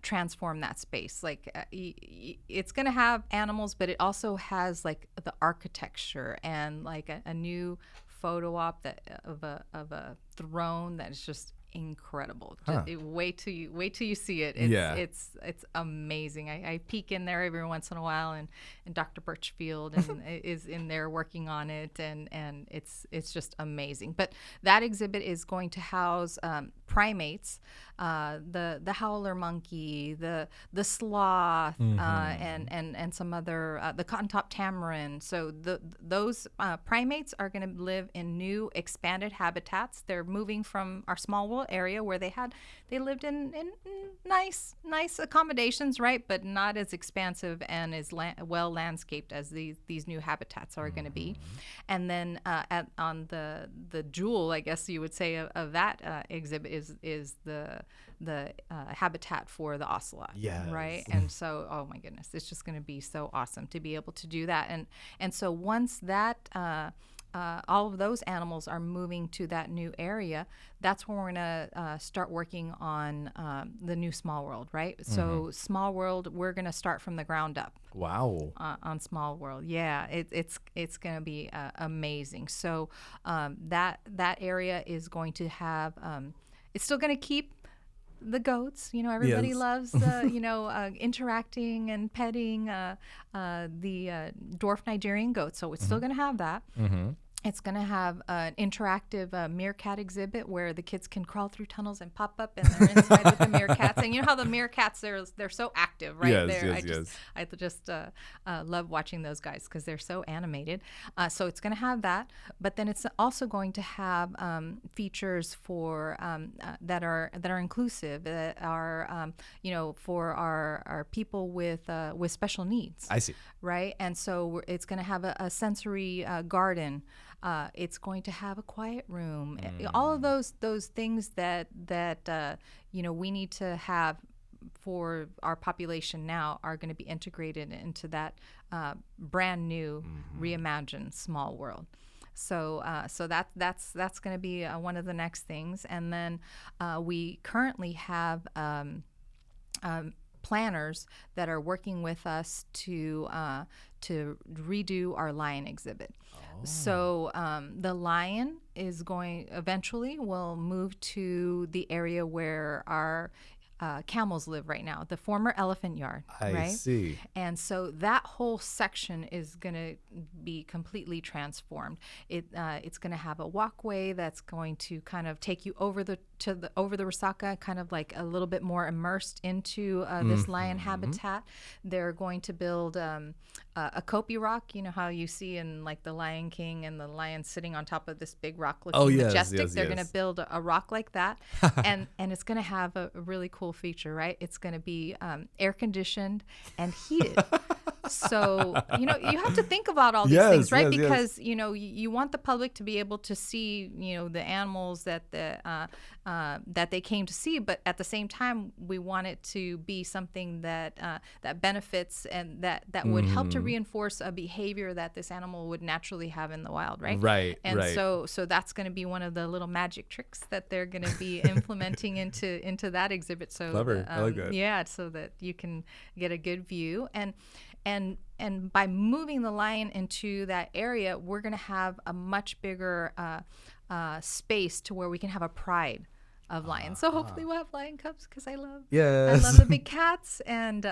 transform that space. Like it's going to have animals, but it also has like the architecture and like a new photo op of a throne that is just incredible. Wait till you see it. It's amazing. I peek in there every once in a while, and Dr. Birchfield is in there working on it, and it's just amazing. But that exhibit is going to house primates, the howler monkey, the sloth, and some other the cotton-top tamarin. So those primates are going to live in new expanded habitats. They're moving from our small little area where they lived in nice accommodations, right? But not as expansive and as well landscaped as these new habitats are going to be. And then on the jewel, I guess you would say, of that exhibit is the habitat for the ocelot. Yes. Right. And so, oh my goodness, it's just going to be so awesome to be able to do that. And so once that all of those animals are moving to that new area, that's when we're going to start working on the new Small World, right? So Small World, we're going to start from the ground up. Wow. On Small World. Yeah, it's going to be amazing. So that area is going to have, it's still going to keep the goats. Everybody Yes. loves, interacting and petting the dwarf Nigerian goat. So it's still going to have that. It's going to have an interactive meerkat exhibit where the kids can crawl through tunnels and pop up, and they're inside with the meerkats. And you know how the meerkats, they're so active, right? Yes. I just love watching those guys because they're so animated. So it's going to have that, but then it's also going to have features for that are inclusive, that are for our people with special needs. I see. Right, and so it's going to have a sensory garden. It's going to have a quiet room. All of those things that we need to have for our population now are going to be integrated into that brand new reimagined Small World. So that's going to be one of the next things. And then we currently have planners that are working with us to redo our lion exhibit. So the lion eventually will move to the area where our camels live right now, the former elephant yard. I see. And so that whole section is going to be completely transformed. It's going to have a walkway that's going to kind of take you over the Huasteca, kind of like a little bit more immersed into this lion habitat. They're going to build a kopje rock. You know how you see in like the Lion King and the lion sitting on top of this big rock looking majestic. They're going to build a rock like that, and it's going to have a really cool feature, right? It's going to be air conditioned and heated. So you have to think about all these things, right? Because you want the public to be able to see the animals that they came to see, but at the same time we want it to be something that benefits and that would help to reinforce a behavior that this animal would naturally have in the wild, right? Right. So that's going to be one of the little magic tricks that they're going to be implementing into that exhibit. So clever. I like that. Yeah, so that you can get a good view. And by moving the lion into that area, we're going to have a much bigger space to where we can have a pride of lions. So hopefully we'll have lion cubs because I love the big cats. And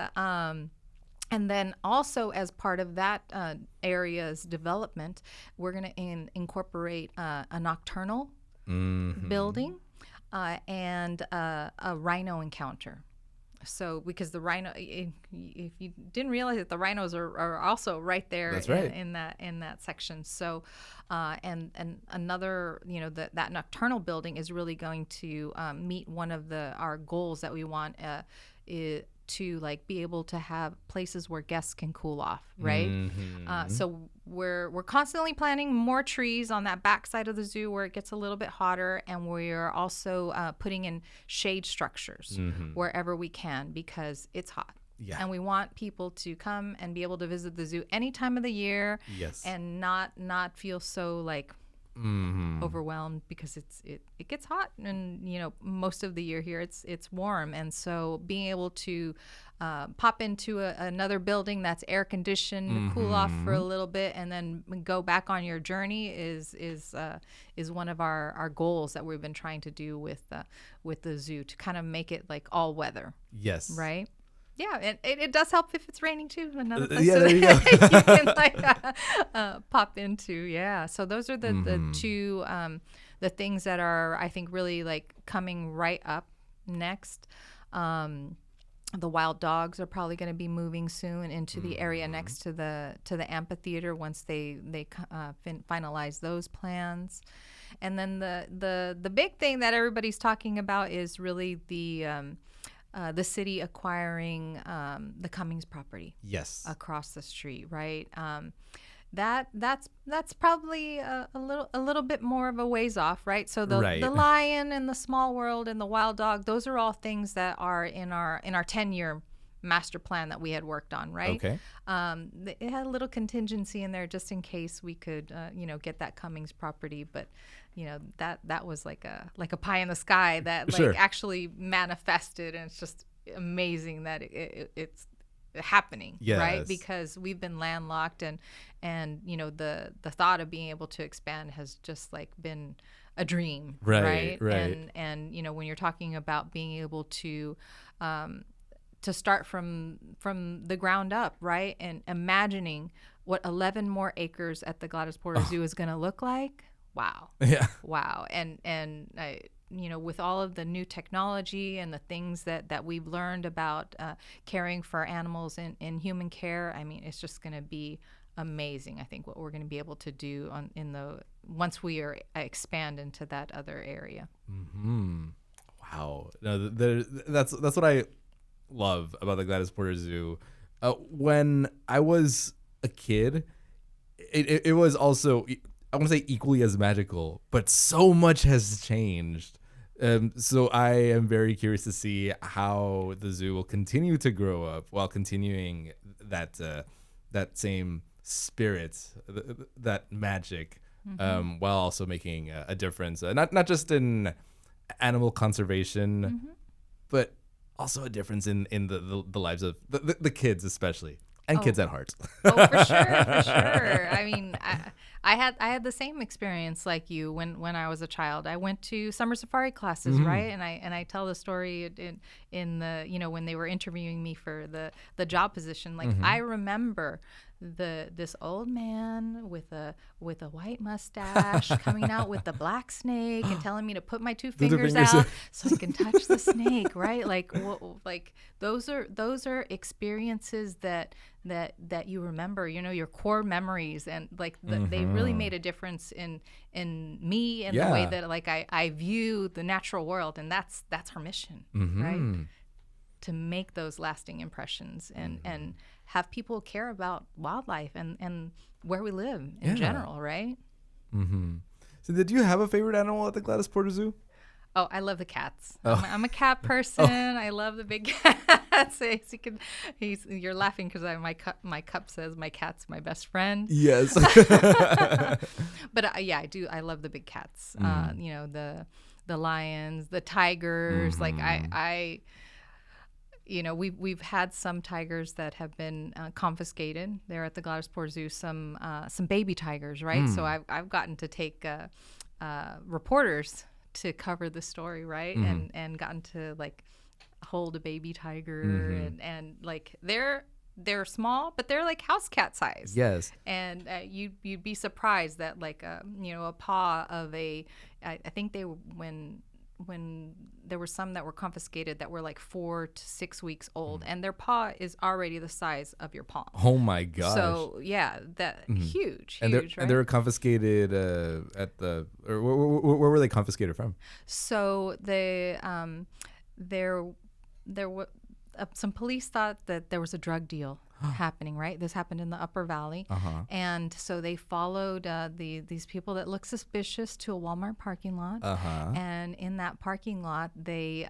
then also as part of that area's development, we're going to incorporate a nocturnal building and a rhino encounter. So because the rhino, if you didn't realize it, the rhinos are also right there. That's right. in that section. So and another, that nocturnal building is really going to meet one of our goals that we want to like be able to have places where guests can cool off, right? So we're constantly planting more trees on that back side of the zoo where it gets a little bit hotter, and we're also putting in shade structures wherever we can because it's hot. Yeah. And we want people to come and be able to visit the zoo any time of the year. Yes. And not feel so like overwhelmed because it gets hot, and most of the year here it's warm, and so being able to pop into another building that's air conditioned, cool off for a little bit, and then go back on your journey is one of our goals that we've been trying to do with the zoo, to kind of make it like all weather. Yes. Right. Yeah, and it does help if it's raining too. Another place there you go. you can like pop into. Yeah, so those are the two the things that are, I think, really like coming right up next. The wild dogs are probably going to be moving soon into the area next to the amphitheater once they finalize those plans. And then the big thing that everybody's talking about is really the city acquiring the Cummings property. Yes. Across the street, right? That's probably a little bit more of a ways off, right? So the lion and the small world and the wild dog, those are all things that are in our 10-year master plan that we had worked on, right? Okay. It had a little contingency in there just in case we could get that Cummings property, but that was like a pie in the sky that actually manifested, and it's just amazing that it's happening, right? Because we've been landlocked, and the thought of being able to expand has just like been a dream, right? And when you're talking about being able to start from the ground up, right, and imagining what 11 more acres at the Gladys Porter Zoo is going to look like. Wow. Yeah. Wow. And with all of the new technology and the things that we've learned about caring for animals in human care, I mean, it's just going to be amazing. I think what we're going to be able to do once we expand into that other area. Mm-hmm. Wow. No, that's what I love about the Gladys Porter Zoo. When I was a kid, it was also, I want to say, equally as magical, but so much has changed. So I am very curious to see how the zoo will continue to grow up while continuing that same spirit, that magic, while also making a difference, not just in animal conservation, but also a difference in the lives of the kids, especially, and kids at heart. Oh, for sure. I mean, I had the same experience like you when I was a child. I went to summer safari classes, right? And I tell the story in the when they were interviewing me for the job position. Like I remember this old man with a white mustache coming out with the black snake and telling me to put my two fingers out so I can touch the snake, right? Like those are experiences that you remember, your core memories, and they really made a difference in me and the way that I view the natural world, and that's her mission, right? To make those lasting impressions and have people care about wildlife and where we live in general, right? Mm-hmm. So did you have a favorite animal at the Gladys Porter Zoo? Oh, I love the cats. I'm a cat person. I love the big cats. You're laughing because my cup says my cat's my best friend. Yes. But I do. I love the big cats. The lions, the tigers. We've had some tigers that have been confiscated there at the Gladys Porter Zoo. Some baby tigers, right? So I've gotten to take reporters to cover the story, right? And gotten to hold a baby tiger, and they're small, but they're like house cat size. Yes. And you'd be surprised that a paw of I think they when there were some that were confiscated that were 4 to 6 weeks old, and their paw is already the size of your palm. Oh my gosh. So yeah, that huge, and right? And they were confiscated where were they confiscated from? So there were some police thought that there was a drug deal happening, right? This happened in the Upper Valley. And so they followed these people that looked suspicious to a Walmart parking lot. And in that parking lot, they,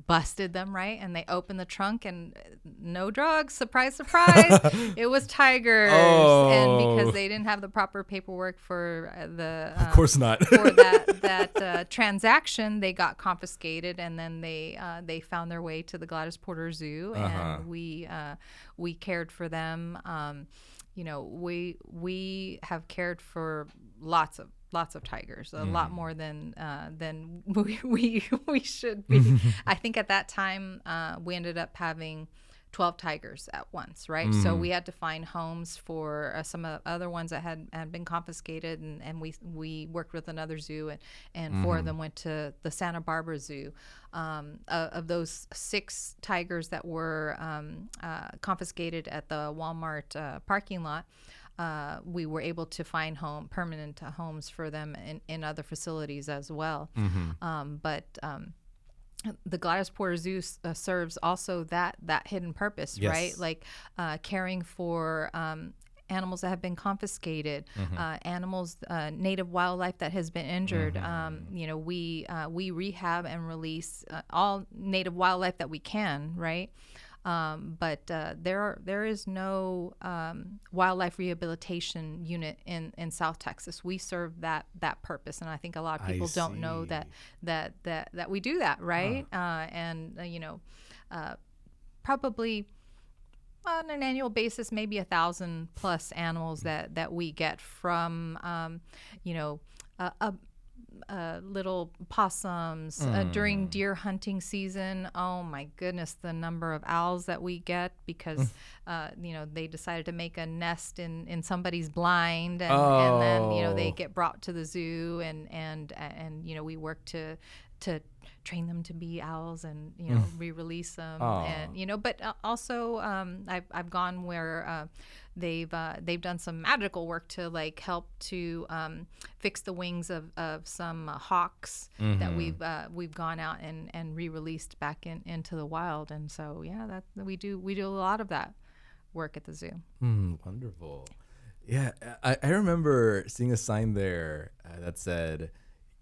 busted them, right? And they opened the trunk, and no drugs. Surprise, surprise. It was tigers. And because they didn't have the proper paperwork for of course not. for that transaction, they got confiscated, and then they found their way to the Gladys Porter Zoo, and we cared for them. We have cared for lots of tigers, a lot more than we should be. I think at that time we ended up having 12 tigers at once, right? So we had to find homes for some other ones that had been confiscated, and we worked with another zoo, and 4 of them went to the Santa Barbara Zoo. Of those 6 tigers that were confiscated at the Walmart parking lot, we were able to find permanent homes for them in other facilities as well. But the Gladys Porter Zoo serves also that hidden purpose, right? Like caring for animals that have been confiscated, animals, native wildlife that has been injured. We rehab and release all native wildlife that we can, right? But there is no wildlife rehabilitation unit in South Texas. We serve that purpose, and I think a lot of people don't know that we do that, right? Probably on an annual basis, maybe 1,000 plus animals that we get from little possums during deer hunting season. Oh my goodness, the number of owls that we get because they decided to make a nest in somebody's blind, and then they get brought to the zoo, and we work to train them to be owls, and re-release them. And but also I've gone where they've done some magical work to like help to fix the wings of some hawks that we've gone out and re-released back into the wild. And so that we do a lot of that work at the zoo. Wonderful. Yeah, I remember seeing a sign there that said,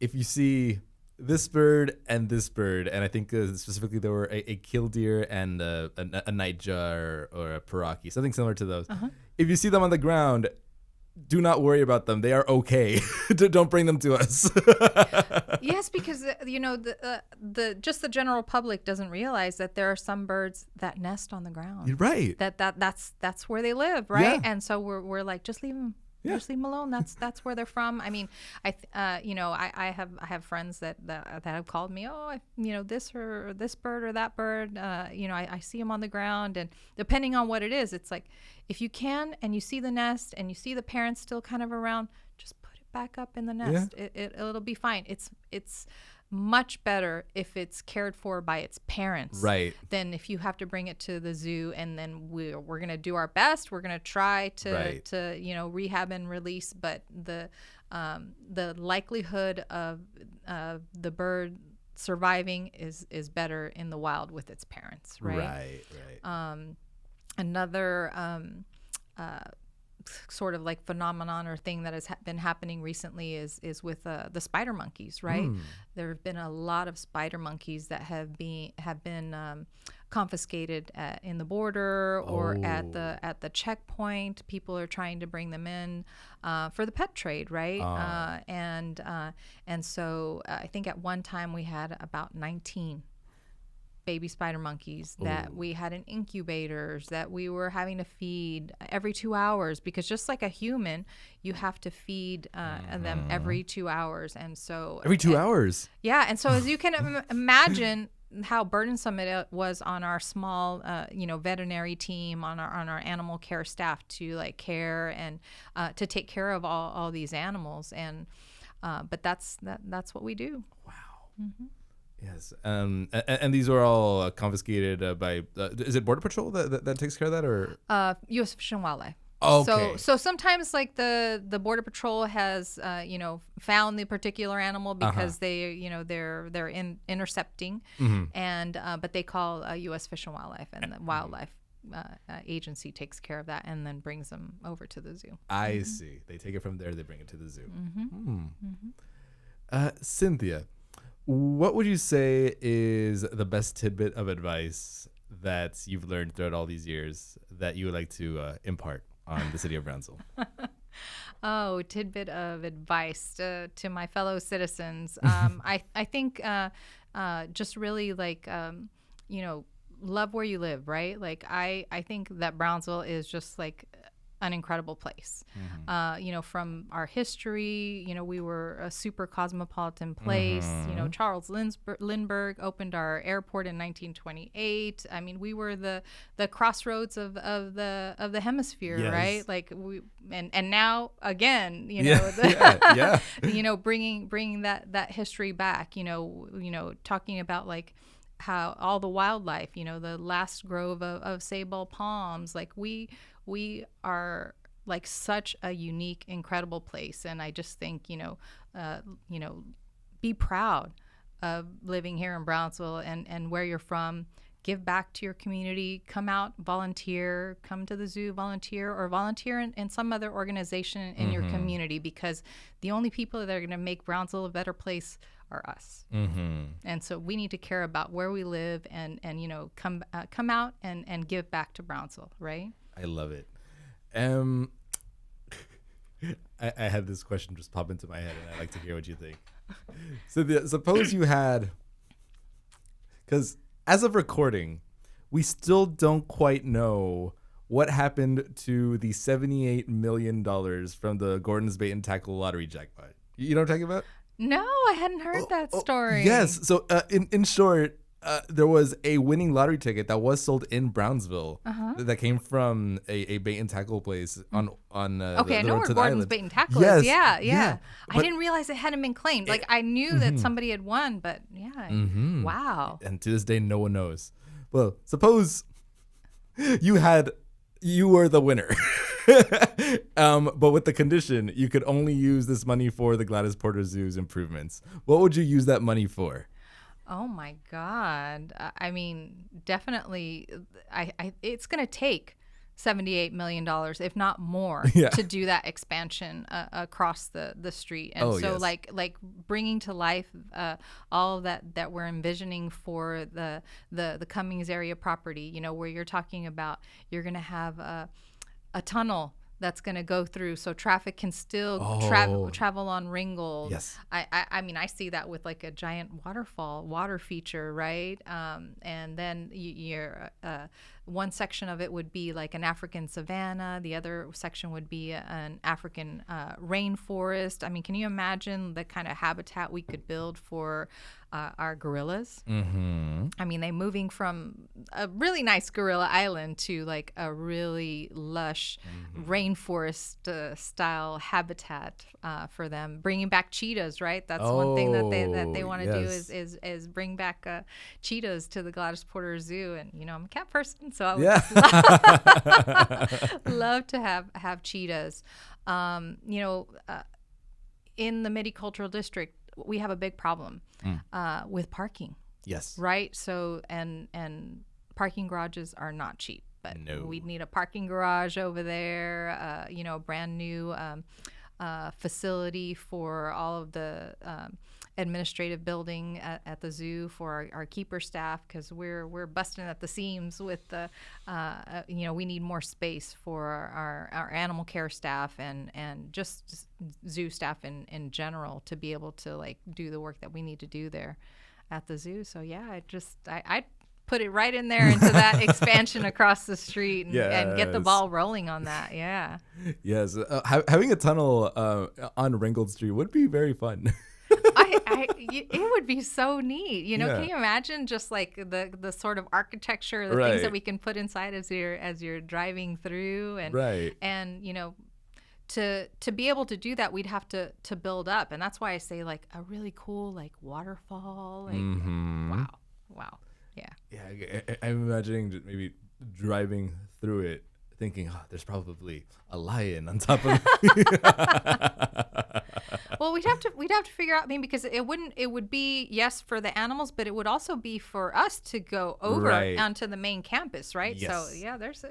if you see this bird, and I think specifically there were a killdeer and a nightjar or a paraki, something similar to those. If you see them on the ground, do not worry about them. They are okay. Don't bring them to us. Yes, because the just the general public doesn't realize that there are some birds that nest on the ground. Right. That's where they live, right? Yeah. and so we're like, just leave them. Yeah. Just leave them alone. That's where they're from. I mean, I have friends that have called me. Oh, this or this bird or that bird. I see them on the ground, and depending on what it is, it's like, if you can and you see the nest and you see the parents still kind of around, just put it back up in the nest. Yeah. It'll be fine. It's much better if it's cared for by its parents, right, than if you have to bring it to the zoo, and then we're going to do our best. We're going to try to rehab and release, but the likelihood of the bird surviving is better in the wild with its parents, right? Right. Another sort of like phenomenon or thing that has been happening recently is with the spider monkeys, right? There have been a lot of spider monkeys that have been confiscated in the border or at the checkpoint. People are trying to bring them in for the pet trade, right? And so I think at one time we had about 19 baby spider monkeys that we had in incubators that we were having to feed every 2 hours, because just like a human, you have to feed them every 2 hours. And so every 2 hours. Yeah. And so as you can imagine how burdensome it was on our small, veterinary team, on our animal care staff to like care and to take care of all these animals. And but that's what we do. Wow. Mm-hmm. Yes, and these are all confiscated by. Is it Border Patrol that takes care of that, or U.S. Fish and Wildlife? Okay. So sometimes like the Border Patrol has found the particular animal because they're intercepting, and but they call U.S. Fish and Wildlife, and the wildlife agency takes care of that and then brings them over to the zoo. I see. They take it from there. They bring it to the zoo. Cynthia, what would you say is the best tidbit of advice that you've learned throughout all these years that you would like to impart on the city of Brownsville? Oh, tidbit of advice to my fellow citizens. I think just really like, love where you live, right? Like I think that Brownsville is just like an incredible place. From our history, we were a super cosmopolitan place. Charles Lindbergh opened our airport in 1928. I mean, we were the crossroads of the hemisphere, Yes. right? Like and now again, bringing that history back. Talking about like how all the wildlife, the last grove of sable palms, like we are like such a unique, incredible place. And I just think, be proud of living here in Brownsville and where you're from. Give back to your community, come out, volunteer, come to the zoo, volunteer, or volunteer in some other organization in your community, because the only people that are going to make Brownsville a better place are us. And so we need to care about where we live and come out and give back to Brownsville, right? I love it. I had this question just pop into my head, and I'd like to hear what you think. So suppose you had, because as of recording, we still don't quite know what happened to the $78 million from the Gordon's Bait and Tackle lottery jackpot. You know what I'm talking about? No, I hadn't heard that story. Yes. So in short, there was a winning lottery ticket that was sold in Brownsville that came from a bait and tackle place on okay, I know where the Gordon's island. Bait and Tackle Yes, is. Yeah. I but didn't realize it hadn't been claimed. Like I knew that somebody had won, but wow. And to this day, no one knows. Well, suppose you were the winner. But with the condition, you could only use this money for the Gladys Porter Zoo's improvements. What would you use that money for? Oh my God. I mean, definitely, it's going to take $78 million, if not more, to do that expansion across the street. And like bringing to life all that we're envisioning for the Cummings area property, where you're talking about you're going to have a tunnel that's going to go through so traffic can still travel on Ringgold. Yes. I mean, I see that with like a giant water feature, right? And then you're one section of it would be like an African savanna. The other section would be an African rainforest. I mean, can you imagine the kind of habitat we could build for our gorillas? I mean, they're moving from a really nice gorilla island to like a really lush rainforest style habitat for them. Bringing back cheetahs, right? That's one thing that they want to do is bring back cheetahs to the Gladys Porter Zoo. And I'm a cat person, so I would love to have cheetahs. In the Midi-Cultural District, we have a big problem with parking. Yes. Right? So, and parking garages are not cheap, but no. We'd need a parking garage over there, a brand new facility for all of the administrative building at the zoo for our keeper staff, because we're busting at the seams with the we need more space for our animal care staff and just zoo staff in general to be able to like do the work that we need to do there at the zoo. So yeah, I put it right in there into that expansion across the street and get the ball rolling on that. Yeah. Yes. Having a tunnel on Ringgold Street would be very fun. It would be so neat. Can you imagine just like the sort of architecture, the things that we can put inside as you're driving through, and to be able to do that, we'd have to build up, and that's why I say like a really cool like waterfall. Like wow. Yeah. I'm imagining maybe driving through it, thinking, there's probably a lion on top of it. Well, we'd have to figure out, because it would be, yes, for the animals, but it would also be for us to go over onto the main campus, right? Yes. So yeah, there's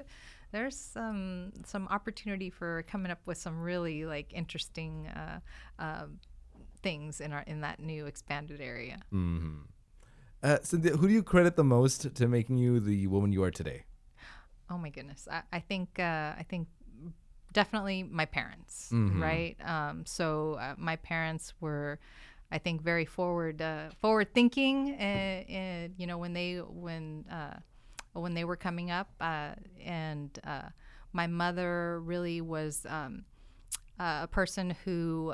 some opportunity for coming up with some really like interesting things in that new expanded area. Cynthia, who do you credit the most to making you the woman you are today? Oh my goodness, I think definitely my parents, right? So my parents were, I think, very forward thinking. When they were coming up, and My mother really was a person who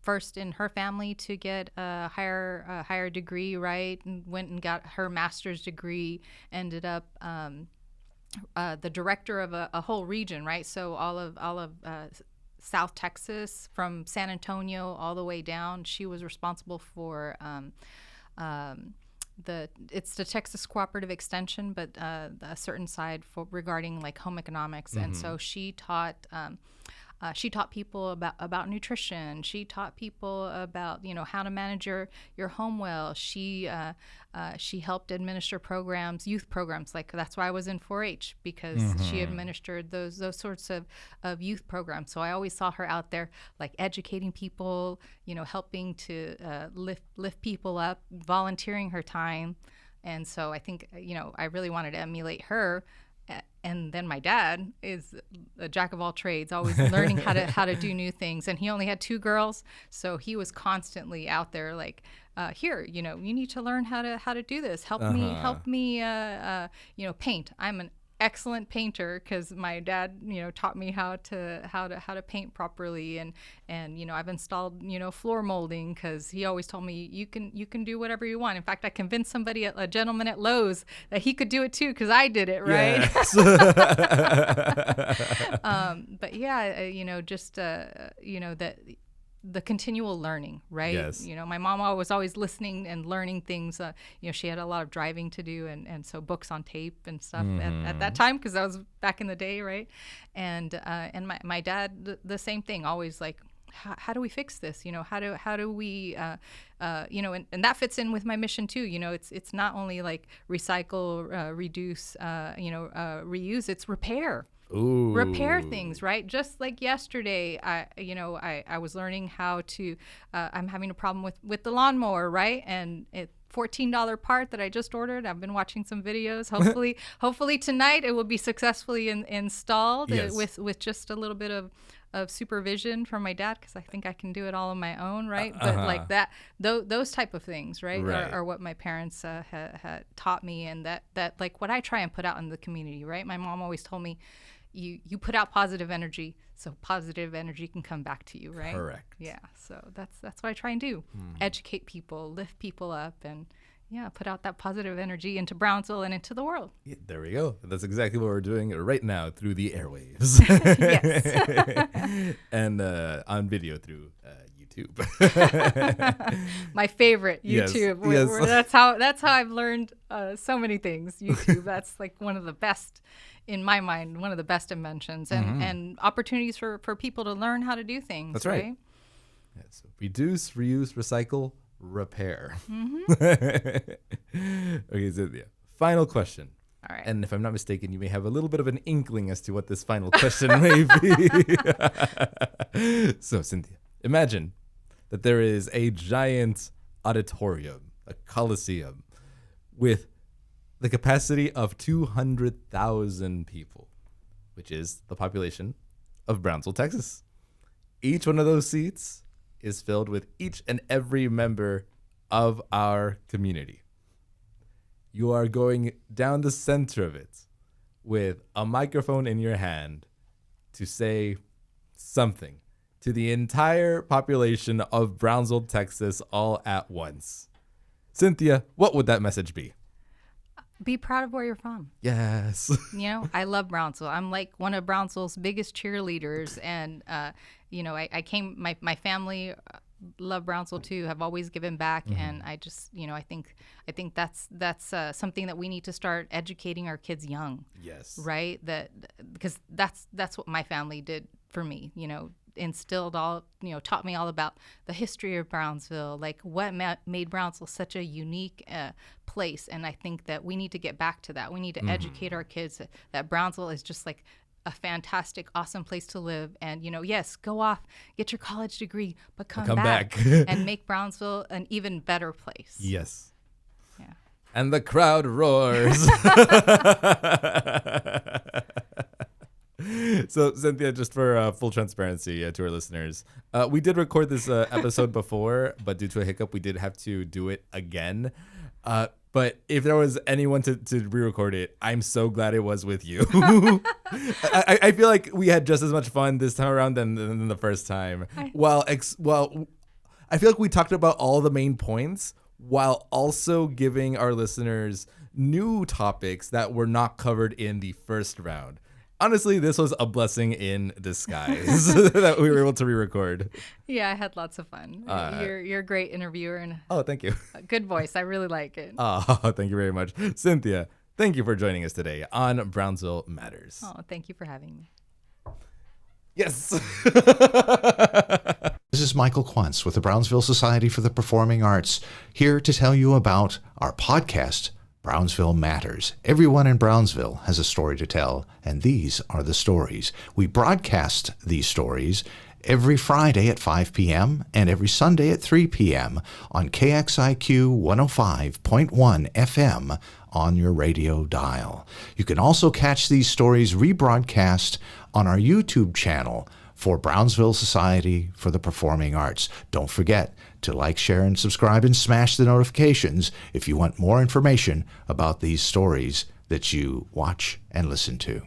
first in her family to get a higher degree, right, and went and got her master's degree. Ended up the director of a whole region, right? So all of South Texas, from San Antonio all the way down. She was responsible for it's the Texas Cooperative Extension, but a certain side for regarding like home economics. And so she taught people about nutrition. She taught people about, how to manage your home well. She helped administer youth programs. Like that's why I was in 4-H, because she administered those sorts of youth programs. So I always saw her out there, like educating people, helping to lift people up, volunteering her time. And so I think, I really wanted to emulate her. And then my dad is a jack of all trades, always learning how to do new things. And he only had 2 girls, so he was constantly out there like, here, you need to learn how to do this. Help me, paint. I'm an excellent painter because my dad, taught me how to paint properly, and I've installed floor molding because he always told me you can do whatever you want. In fact, I convinced a gentleman at Lowe's that he could do it too because I did it, right? Yes. But yeah, that. The continual learning, right? Yes. My mom was always listening and learning things. She had a lot of driving to do, and so books on tape and stuff at that time, because that was back in the day, right? And my dad, the same thing, always like, how do we fix this? How do we, and that fits in with my mission too. It's not only like recycle, reduce, reuse. It's repair. Ooh. Repair things, right? Just like yesterday, I was learning how to. I'm having a problem with the lawnmower, right? And it $14 part that I just ordered. I've been watching some videos. Hopefully tonight it will be successfully installed. Yes. with just a little bit of supervision from my dad, because I think I can do it all on my own, right? But like that, those type of things, right. Are what my parents had taught me, and that like what I try and put out in the community, right? My mom always told me, you put out positive energy, so positive energy can come back to you, right? Correct. Yeah, so that's what I try and do. Educate people, lift people up, and put out that positive energy into Brownsville and into the world. Yeah, there we go. That's exactly what we're doing right now through the airwaves. Yes. And on video through YouTube. My favorite, YouTube. Yes. That's how I've learned so many things. YouTube. That's like one of the best, in my mind, one of the best inventions and opportunities for people to learn how to do things. That's right. Yeah, so reduce, reuse, recycle, repair. Okay, Cynthia. Final question. All right. And if I'm not mistaken, you may have a little bit of an inkling as to what this final question may be. So, Cynthia, imagine that there is a giant auditorium, a coliseum, with the capacity of 200,000 people, which is the population of Brownsville, Texas. Each one of those seats is filled with each and every member of our community. You are going down the center of it with a microphone in your hand to say something to the entire population of Brownsville, Texas, all at once. Cynthia, what would that message be? Be proud of where you're from. Yes. I love Brownsville. I'm like one of Brownsville's biggest cheerleaders. And, my family love Brownsville too, have always given back. And I just, I think that's something that we need to start educating our kids young. Yes. Right. Because that's what my family did for me, instilled taught me all about the history of Brownsville, like what made Brownsville such a unique place. And I think that we need to get back to that. We need to educate our kids that Brownsville is just like a fantastic, awesome place to live. And, yes, go off, get your college degree, but come back and make Brownsville an even better place. Yes. Yeah. And the crowd roars. So, Cynthia, just for full transparency to our listeners, we did record this episode before, but due to a hiccup, we did have to do it again. But if there was anyone to re-record it, I'm so glad it was with you. I feel like we had just as much fun this time around than the first time. Well, I feel like we talked about all the main points while also giving our listeners new topics that were not covered in the first round. Honestly, this was a blessing in disguise that we were able to re-record. Yeah, I had lots of fun. You're a great interviewer and thank you. A good voice. I really like it. Thank you very much. Cynthia, thank you for joining us today on Brownsville Matters. Oh, thank you for having me. Yes. This is Michael Quantz with the Brownsville Society for the Performing Arts, here to tell you about our podcast, Brownsville Matters. Everyone in Brownsville has a story to tell, and these are the stories. We broadcast these stories every Friday at 5 p.m. and every Sunday at 3 p.m. on KXIQ 105.1 FM on your radio dial. You can also catch these stories rebroadcast on our YouTube channel for Brownsville Society for the Performing Arts. Don't forget to like, share, and subscribe and smash the notifications if you want more information about these stories that you watch and listen to.